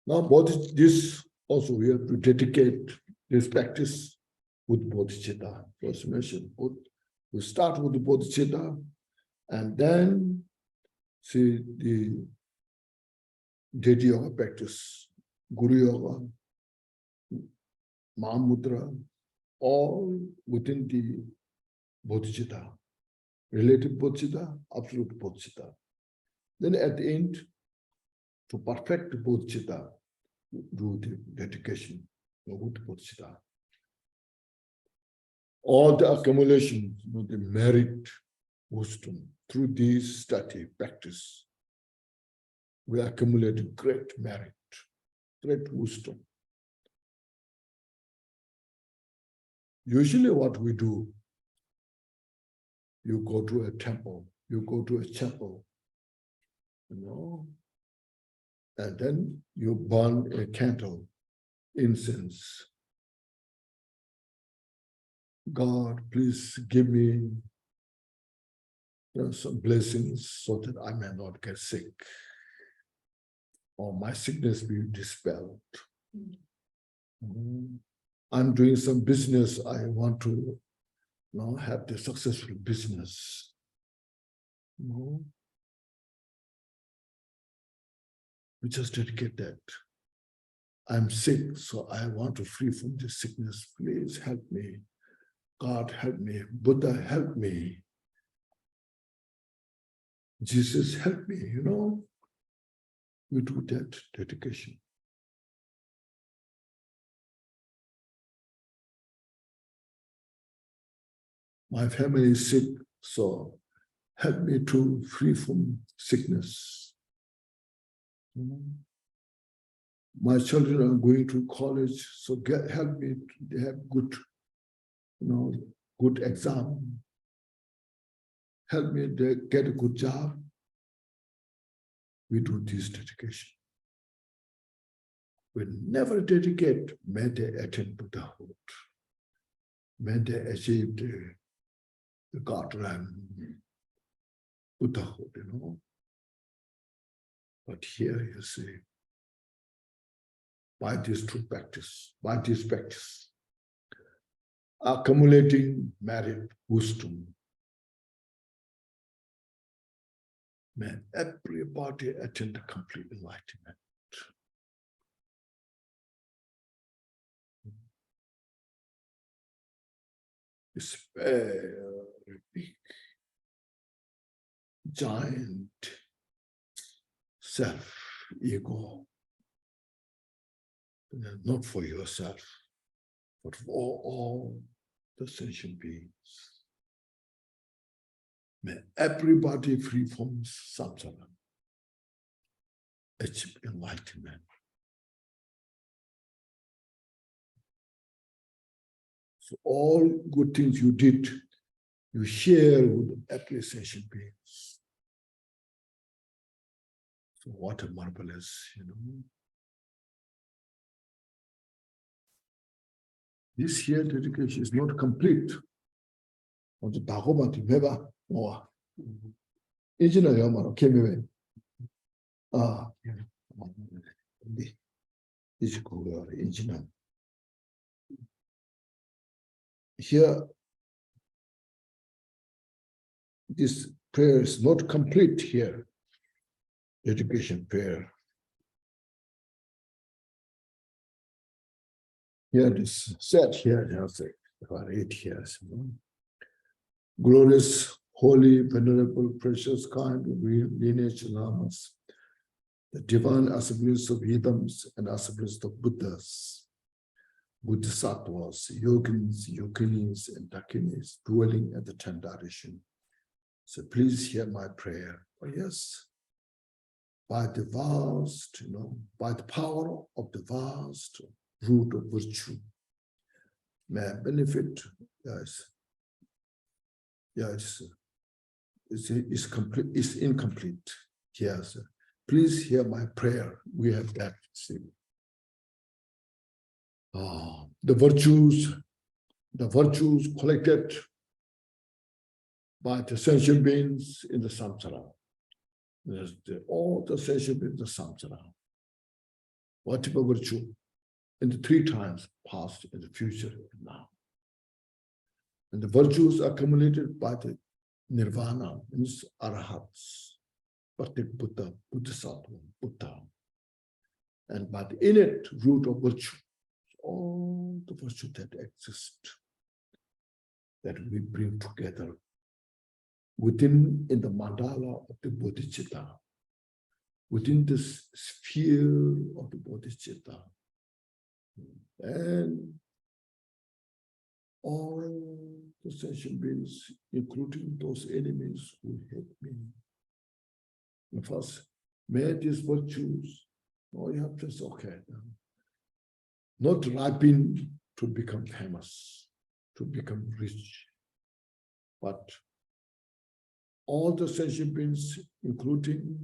Speaker 3: Now, this also we have to dedicate this practice with bodhicitta. First mentioned, we start with the bodhicitta, and then see the deity yoga practice, Guru Yoga, Mahamudra, all within the bodhicitta, relative bodhicitta, absolute bodhicitta. Then at the end, to perfect the bodhicitta, do the dedication with bodhicitta. All the accumulation, the merit, wisdom, through this study, practice, we accumulate great merit, great wisdom. Usually what we do, you go to a temple, you go to a chapel, and then you burn a candle, incense. God, please give me some blessings so that I may not get sick, or my sickness be dispelled. I'm doing some business, I want to have the successful business. We just dedicate that. I'm sick, so I want to free from this sickness. Please help me. God help me. Buddha help me. Jesus help me, We do that dedication. My family is sick, so help me to free from sickness. My children are going to college, so help me to have good, good exam. Help me to get a good job. We do this dedication. We never dedicate, may they attain Buddhahood. May they achieve the God realm, Buddhahood, But here you see, by this true practice, accumulating merit, wisdom, may everybody attain the complete enlightenment. It's very big, giant self-ego not for yourself, but for all the sentient beings. May everybody free from samsara achieve enlightenment. So all good things you did, you share with every sentient beings. So what a marvelous, This here dedication is not complete. On the Dagomati Meva or Engineer Yamano came away. This is called engineer. Here, this prayer is not complete here. Education prayer. Here it is said here, about 8 years. Glorious, holy, venerable, precious, kind, lineage lamas, the divine assemblies of Hidams and assemblies of Buddhas, Bodhisattvas, yogins, yoginis, and dakinis dwelling at the 10th direction. So please hear my prayer. Oh, yes, by the vast, by the power of the vast root of virtue, may I benefit. Yes, yes, it's complete. It's incomplete. Yes, please hear my prayer. We have that. See. The virtues collected by the sentient beings in the samsara. There's all the sentient beings in the samsara. Whatever virtue in the 3 times past, in the future, and now. And the virtues accumulated by the nirvana, means arahats, Patik Buddha, Bodhisattva, Buddha. And by the innate root of virtue, all the virtue that exist, that we bring together within in the mandala of the bodhicitta, within this sphere of the bodhicitta. And all the sentient beings, including those enemies who hate me. And first, may these virtues, you have to say, okay, not ripen to become famous, to become rich, but all the sentient beings, including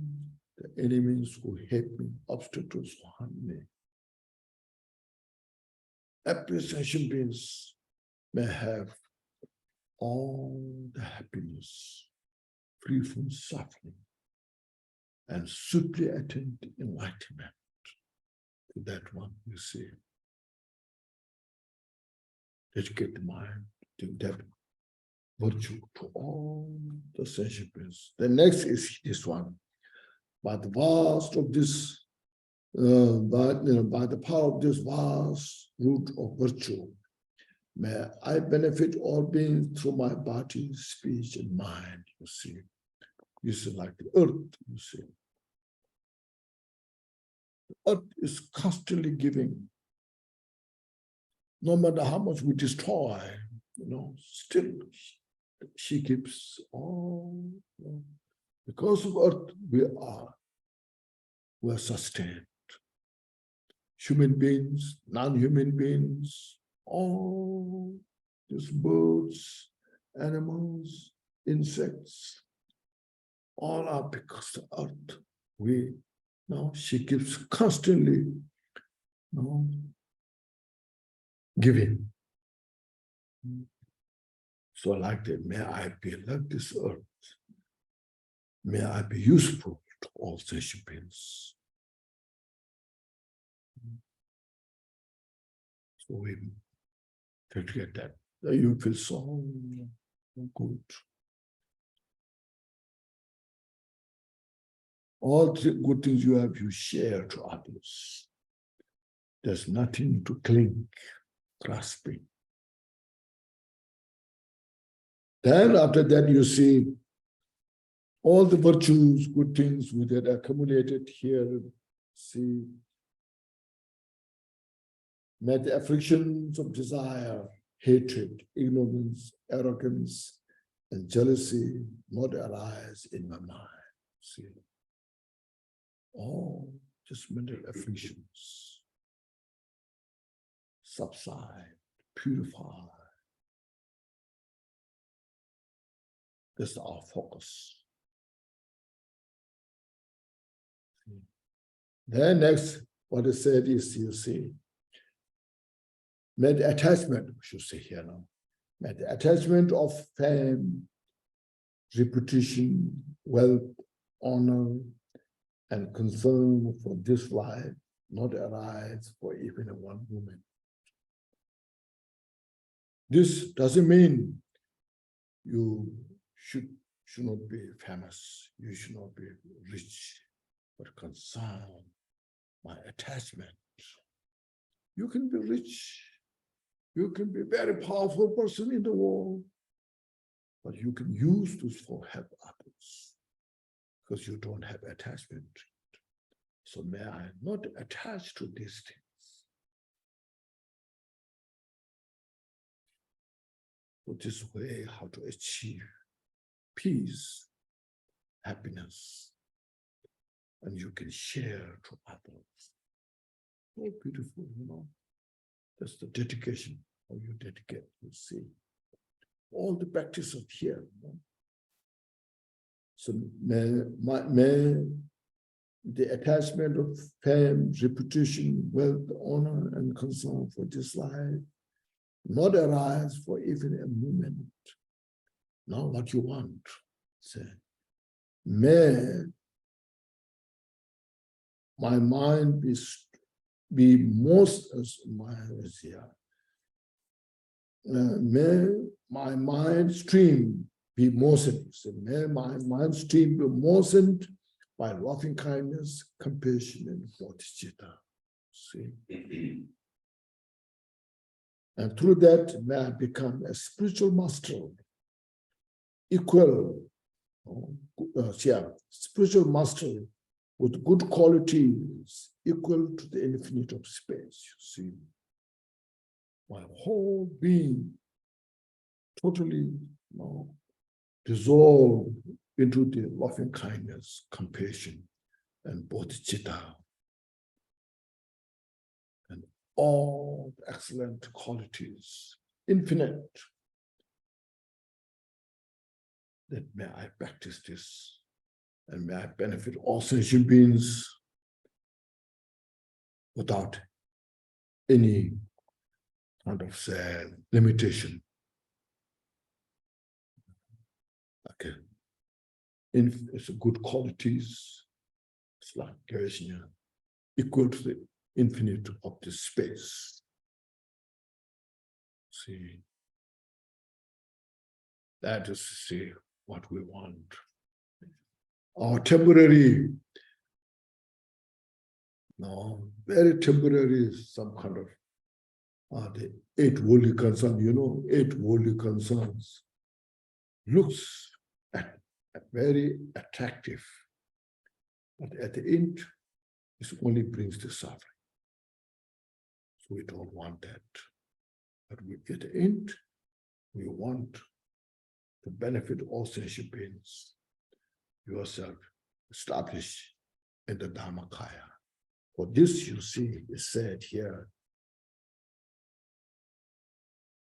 Speaker 3: the enemies who hate me, obstacles who harm me. Every sentient beings may have all the happiness, free from suffering, and swiftly attain enlightenment. To that one, you see. Educate the mind to that virtue to all the sentient beings. The next is this one. By the vast of this, by the power of this vast root of virtue, may I benefit all beings through my body, speech, and mind, you see. This is like the earth, you see. The earth is constantly giving. No matter how much we destroy, still she keeps all. Because of earth, we are sustained. Human beings, non-human beings, all these birds, animals, insects, all are because of earth. She keeps constantly giving. So like that, may I be like this earth. May I be useful to all sentient beings. So we get that. You feel so good. All the good things you have, you share to others. There's nothing to cling, grasping. Then after that, you see all the virtues, good things we had accumulated here. See, May the afflictions of desire, hatred, ignorance, arrogance, and jealousy not arise in my mind. See, all just mental afflictions subside, purify. That's our focus. Then next, what is said is, you see, may the attachment, we should say here now, may the attachment of fame, reputation, wealth, honor, and concern for this life not arise for even one moment. This doesn't mean you should not be famous, you should not be rich, but concern my attachment. You can be rich, you can be a very powerful person in the world, but you can use this for help others because you don't have attachment. So may I not attach to these things. So this way how to achieve peace, happiness, and you can share to others. Oh, beautiful, you know. That's the dedication, how you dedicate, you see. All the practice of here. You know? So may the attachment of fame, reputation, wealth, honor, and concern for this life not arise for even a moment. Now what you want, say, may my mind be most may my mind stream be moistened. So may my mind stream be moistened by loving kindness, compassion, and bodhicitta. See? And through that, may I become a spiritual master, equal, spiritual master with good qualities, equal to the infinite of space, you see. My whole being totally dissolved into the loving kindness, compassion, and bodhicitta. And all the excellent qualities, infinite, that may I practice this, and may I benefit all sentient beings without any kind of limitation. Okay. It's a good qualities, it's like Gershnia, equal to the infinite of this space. See, that is to see what we want. Our temporary, very temporary, some kind of the 8 worldly concerns, 8 worldly concerns looks very attractive, but at the end, it only brings the suffering. So we don't want that. But at the end, we want to benefit all sentient beings, yourself established in the Dharmakaya. For this, you see, is said here.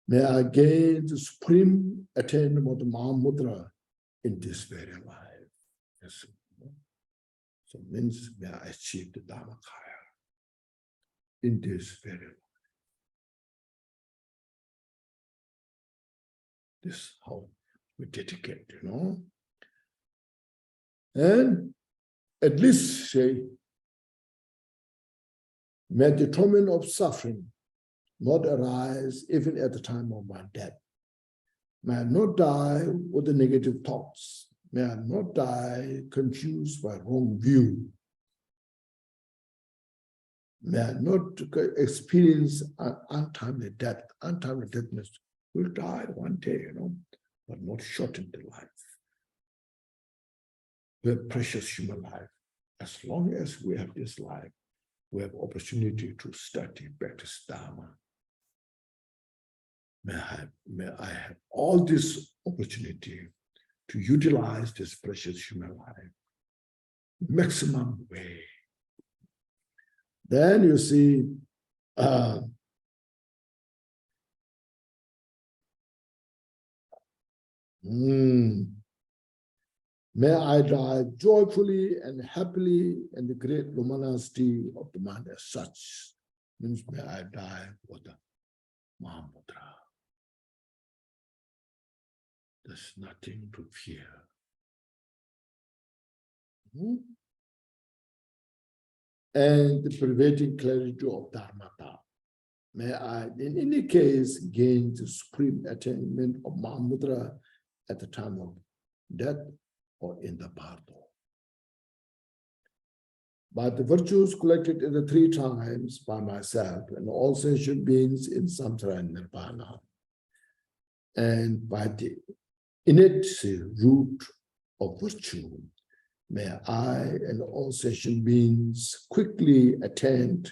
Speaker 3: May I gain the supreme attainment of the Mahamudra in this very life. Yes. So it means may I achieve the Dharmakaya in this very life. This is how we dedicate, And at least say, may the torment of suffering not arise even at the time of my death. May I not die with the negative thoughts. May I not die confused by wrong view. May I not experience an untimely death. Untimely deathness will die one day, but not shorten the life. We have precious human life. As long as we have this life, we have opportunity to study, practice Dharma. May I have all this opportunity to utilize this precious human life maximum way. Then you see, may I die joyfully and happily in the great luminosity of the mind as such. Means may I die with the Mahamudra. There's nothing to fear. And the pervading clarity of Dharmata. May I, in any case, gain the supreme attainment of Mahamudra at the time of death or in the bardo. But the virtues collected in the 3 times by myself and all sentient beings in samsara and nirvana, and by the innate root of virtue, may I and all sentient beings quickly attain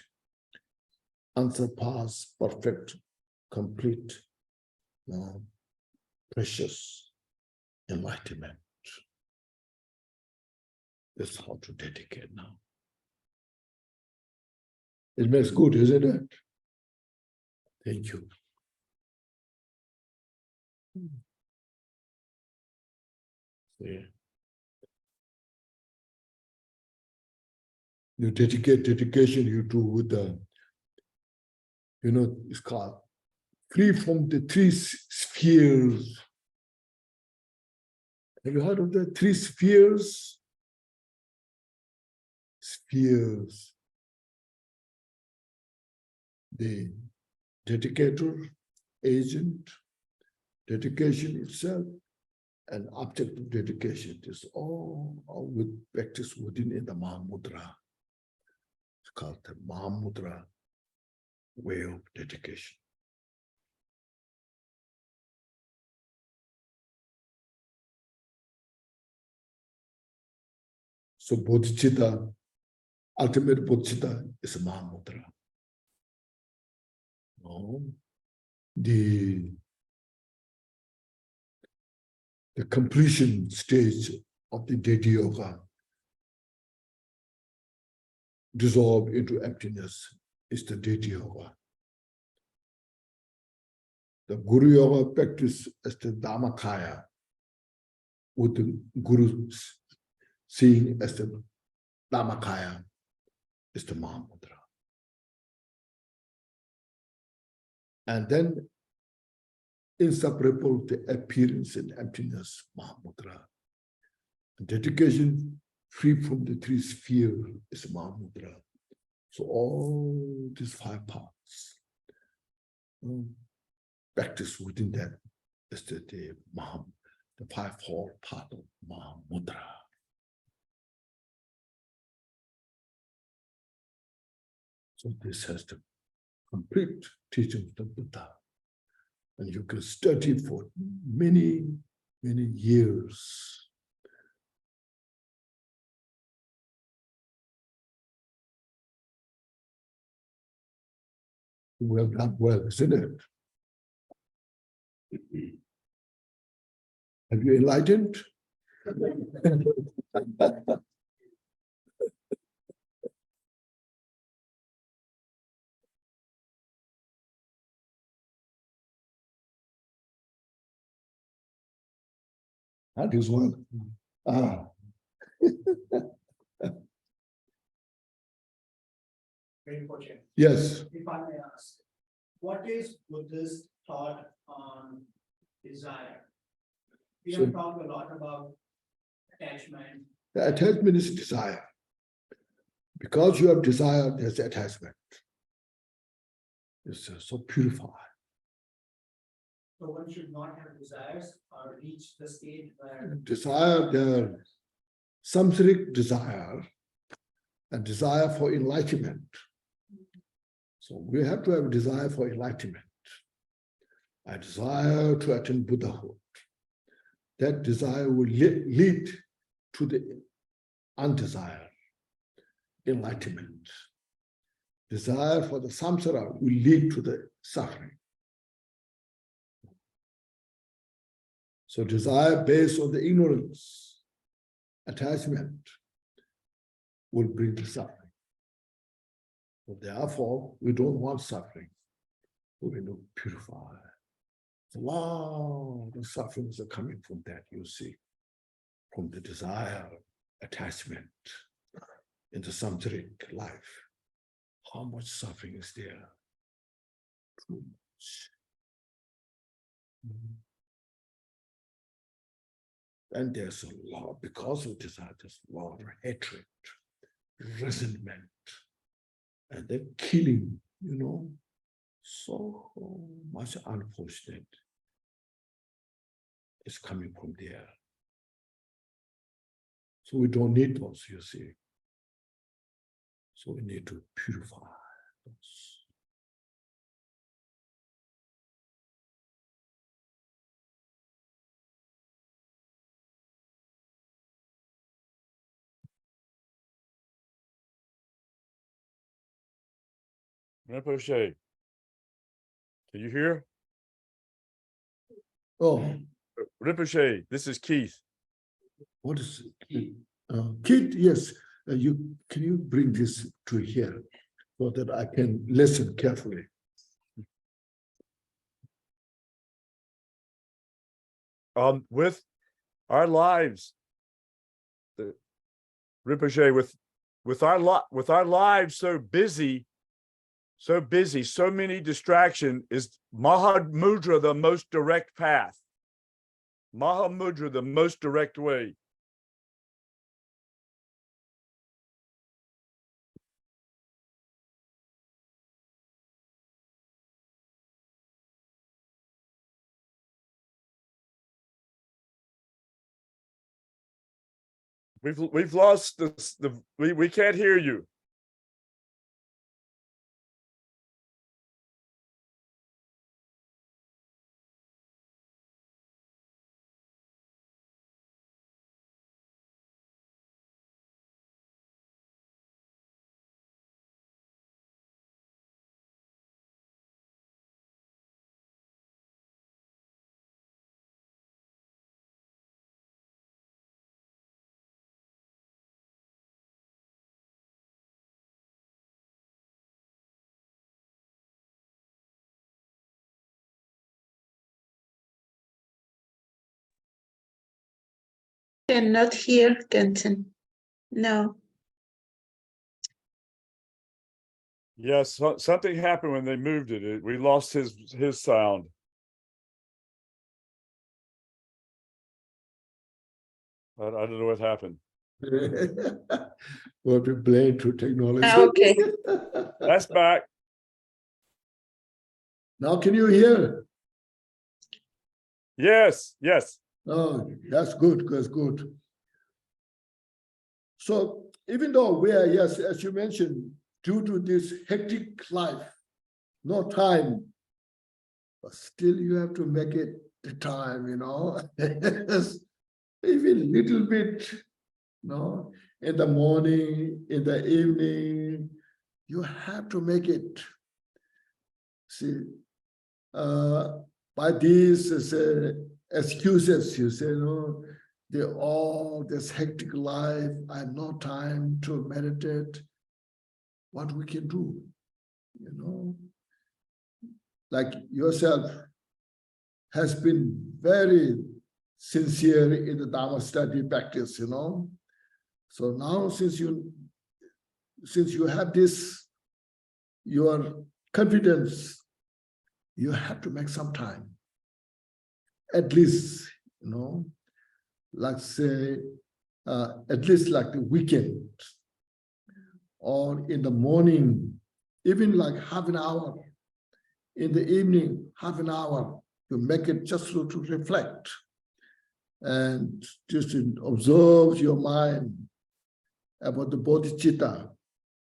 Speaker 3: unsurpassed, perfect, complete, precious enlightenment. That's how to dedicate now. It makes good, isn't it? Thank you. Yeah. You dedication you do with the, it's called free from the 3 spheres. Have you heard of the 3 spheres? Spheres. The dedicator, agent, dedication itself, and object of dedication is all with practice within in the Mahamudra. It's called the Mahamudra way of dedication. So bodhicitta, ultimate bodhicitta is Mahamudra. The completion stage of the deity yoga, dissolve into emptiness, is the deity yoga. The Guru Yoga practice as the Dhammakaya, with the Guru seeing as the Dhammakaya, is the Mahamudra. And then inseparable the appearance and emptiness, Mahamudra. And dedication free from the 3 spheres is Mahamudra. So all these 5 parts, practice within that is the 5-fold part of Mahamudra. So this has the complete teaching of the Buddha. And you can study for many, many years. We have done well, isn't it? Have you enlightened? That is well.
Speaker 10: Rinpoche,
Speaker 3: Yes.
Speaker 10: if I may ask, what is Buddhist thought on desire? We have talked a lot about attachment.
Speaker 3: The attachment is desire. Because you have desire, there's attachment. It's so purified.
Speaker 10: So one should not have desires or reach the stage where
Speaker 3: Desire, the samsaric desire, and desire for enlightenment. So we have to have a desire for enlightenment. A desire to attain Buddhahood. That desire will lead to the undesired enlightenment. Desire for the samsara will lead to the suffering. So desire based on the ignorance, attachment, will bring the suffering. So therefore, we don't want suffering. We will purify. So, wow, the sufferings are coming from that, you see, from the desire, attachment in the samsaric life. How much suffering is there? Too much. And there's a lot, because of desire, there's a lot of hatred, resentment, and then killing, you know, so much unfortunate is coming from there. So we don't need those, you see. So we need to purify those.
Speaker 11: Rinpoche, can you hear?
Speaker 3: Oh,
Speaker 11: Rinpoche, this is Keith.
Speaker 3: what is it? Kid, yes. Can you bring this to here so that I can listen carefully?
Speaker 11: With our lives, Rinpoche, with our lives so busy, so many distractions, is Mahamudra the most direct path? Mahamudra the most direct way? We've lost this. We can't hear you.
Speaker 12: Cannot hear, Khenchen. No.
Speaker 11: Yes, something happened when they moved it. We lost his sound. I don't know what happened.
Speaker 3: What we blame to technology.
Speaker 12: Okay.
Speaker 11: That's back.
Speaker 3: Now can you hear?
Speaker 11: Yes, yes.
Speaker 3: Oh, that's good, that's good. So even though we are, yes, as you mentioned, due to this hectic life, no time, but still you have to make it the time, you know. Even little bit, you know, in the morning, in the evening, you have to make it. See, by these excuses, you say, no, all this hectic life, I have no time to meditate. What we can do, you know, like yourself has been very sincere in the Dharma study practice, you know. So now since you have this, your confidence, you have to make some time. At least, you know, like say, at least like the weekend or in the morning, even like half an hour, in the evening, half an hour, to make it just to reflect and just to observe your mind about the bodhicitta,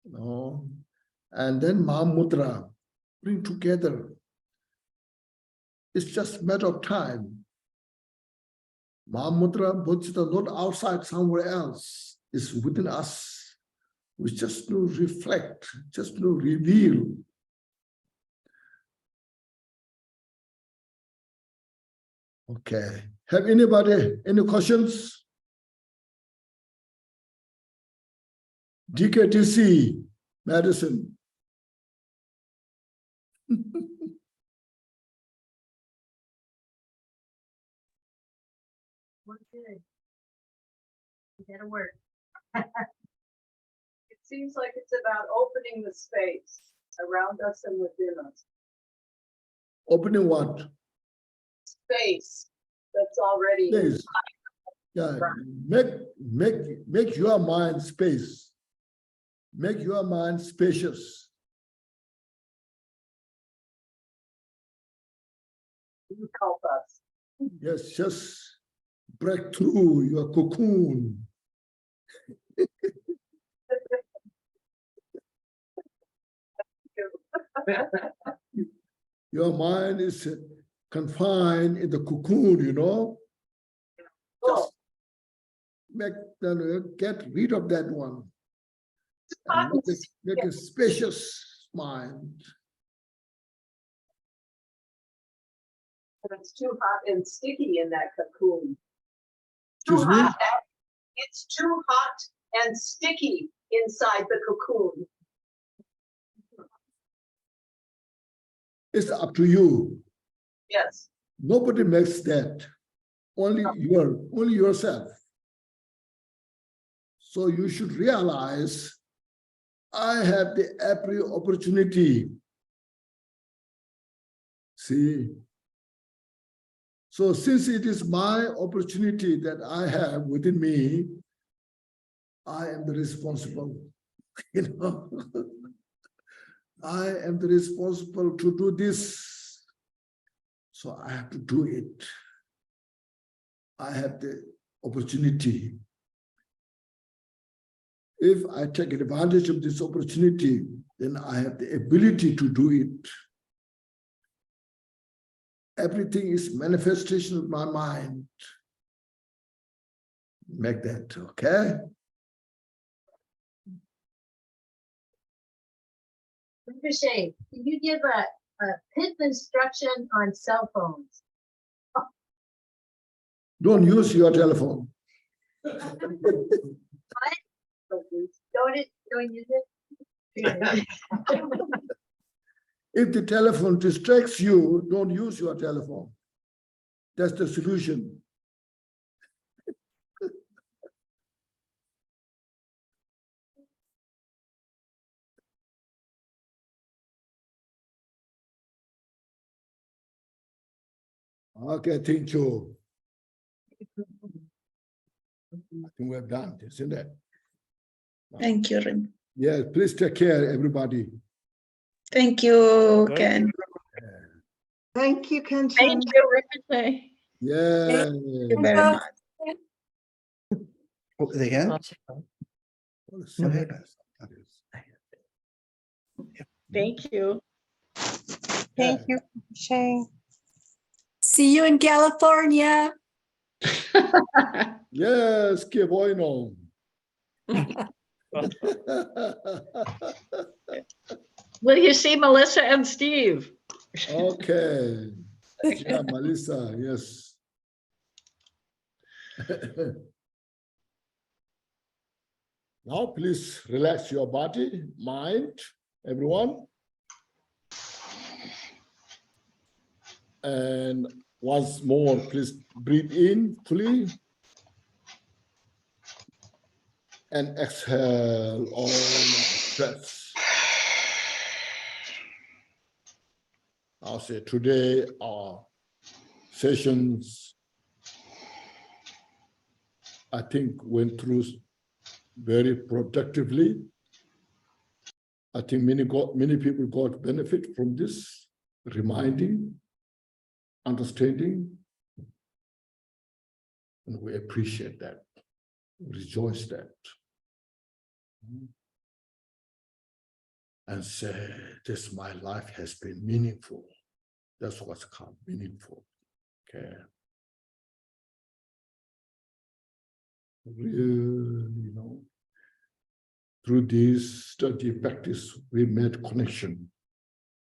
Speaker 3: you know, and then Mahamudra, bring together. It's just a matter of time. Mahamudra, bodhicitta, not outside somewhere else, it's within us. We just to reflect, just to reveal. Okay. Have anybody any questions? DKTC medicine.
Speaker 4: We're good. We gotta work. It seems like it's about opening the space around us and within us.
Speaker 3: Opening what?
Speaker 4: Space that's already.
Speaker 3: Space. Yeah, make your mind space. Make your mind spacious.
Speaker 4: You help us.
Speaker 3: Yes, just break through your cocoon. Your mind is confined in the cocoon, you know. Just get rid of that one. And make a spacious mind.
Speaker 4: But it's too hot and sticky in that cocoon.
Speaker 3: Excuse me?
Speaker 4: It's too hot and sticky inside the cocoon.
Speaker 3: It's up to you.
Speaker 4: Yes.
Speaker 3: Nobody makes that. Only yourself. So you should realize I have the every opportunity. See? So since it is my opportunity that I have within me, I am the responsible. You know, I am the responsible to do this. So I have to do it. I have the opportunity. If I take advantage of this opportunity, then I have the ability to do it. Everything is manifestation of my mind. Make that, okay?
Speaker 13: Rinpoche, can you give a pith instruction on cell phones?
Speaker 3: Don't use your telephone.
Speaker 13: What? Don't use it?
Speaker 3: If the telephone distracts you, don't use your telephone. That's the solution. Okay, thank you. I think we're done, isn't it?
Speaker 12: Thank you, Rim.
Speaker 3: Yes, please take care, everybody.
Speaker 12: Thank you, Ken.
Speaker 4: Thank you, Khenchen.
Speaker 9: Thank you, Rinpoche.
Speaker 3: Yeah.
Speaker 12: Thank you very much.
Speaker 6: Oh, they can?
Speaker 9: Thank you.
Speaker 12: Thank you, Shane.
Speaker 5: See you in California.
Speaker 3: Yes, que bueno.
Speaker 9: Will you see Melissa and Steve?
Speaker 3: Okay. Yeah, Melissa, yes. Now, please relax your body, mind, everyone. And once more, please breathe in fully. And exhale all stress. I'll say today our sessions, I think, went through very productively. I think many people got benefit from this reminding, understanding, and we appreciate that, rejoice that. And say, this my life has been meaningful. That's what's called meaningful. Okay. Really, you know, through this study practice, we made connection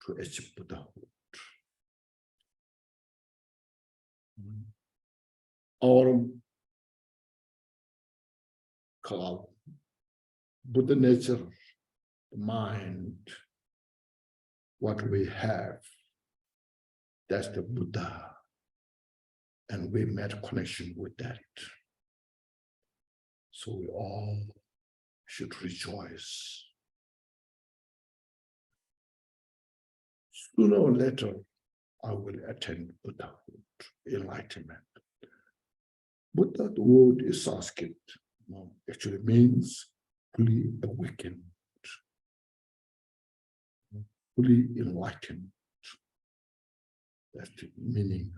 Speaker 3: to achieve Buddhahood. Our cloud, Buddha nature, the mind, what we have, that's the Buddha. And we made connection with that. So we all should rejoice. Sooner or later, I will attain Buddhahood, enlightenment. Buddha, the word is Sanskrit, actually means fully awakened, fully enlightened. That's the meaning.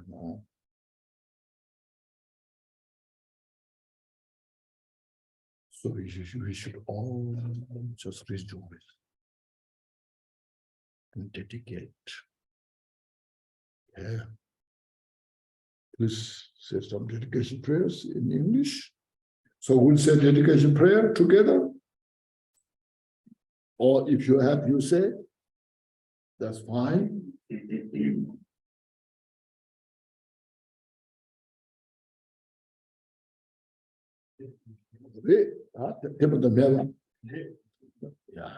Speaker 3: So we should all just rejoice and dedicate. Yeah. Please say some dedication prayers in English. So we'll say dedication prayer together. Or if you have, you say, that's fine. Yeah.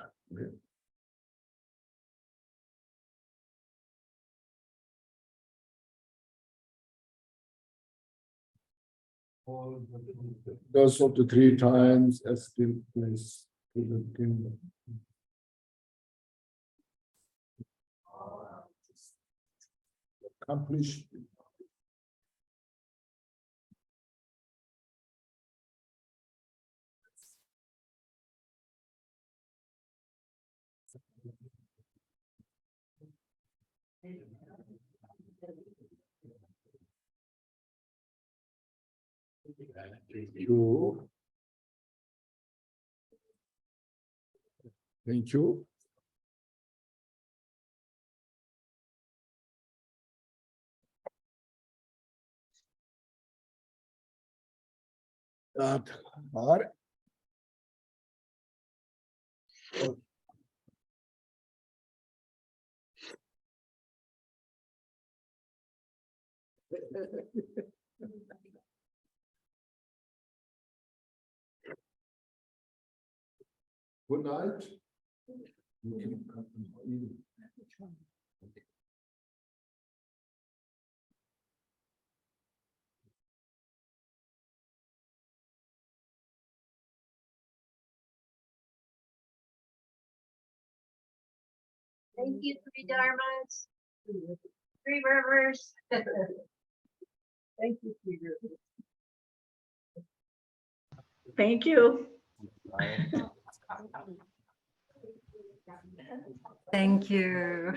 Speaker 3: Those of the 3 times as still place to the kingdom. Accomplished. Thank you. Thank you. That are good night.
Speaker 13: Thank you, 3 dharmas, 3 rivers. Thank you, 3 rivers.
Speaker 9: Thank you.
Speaker 5: Thank you.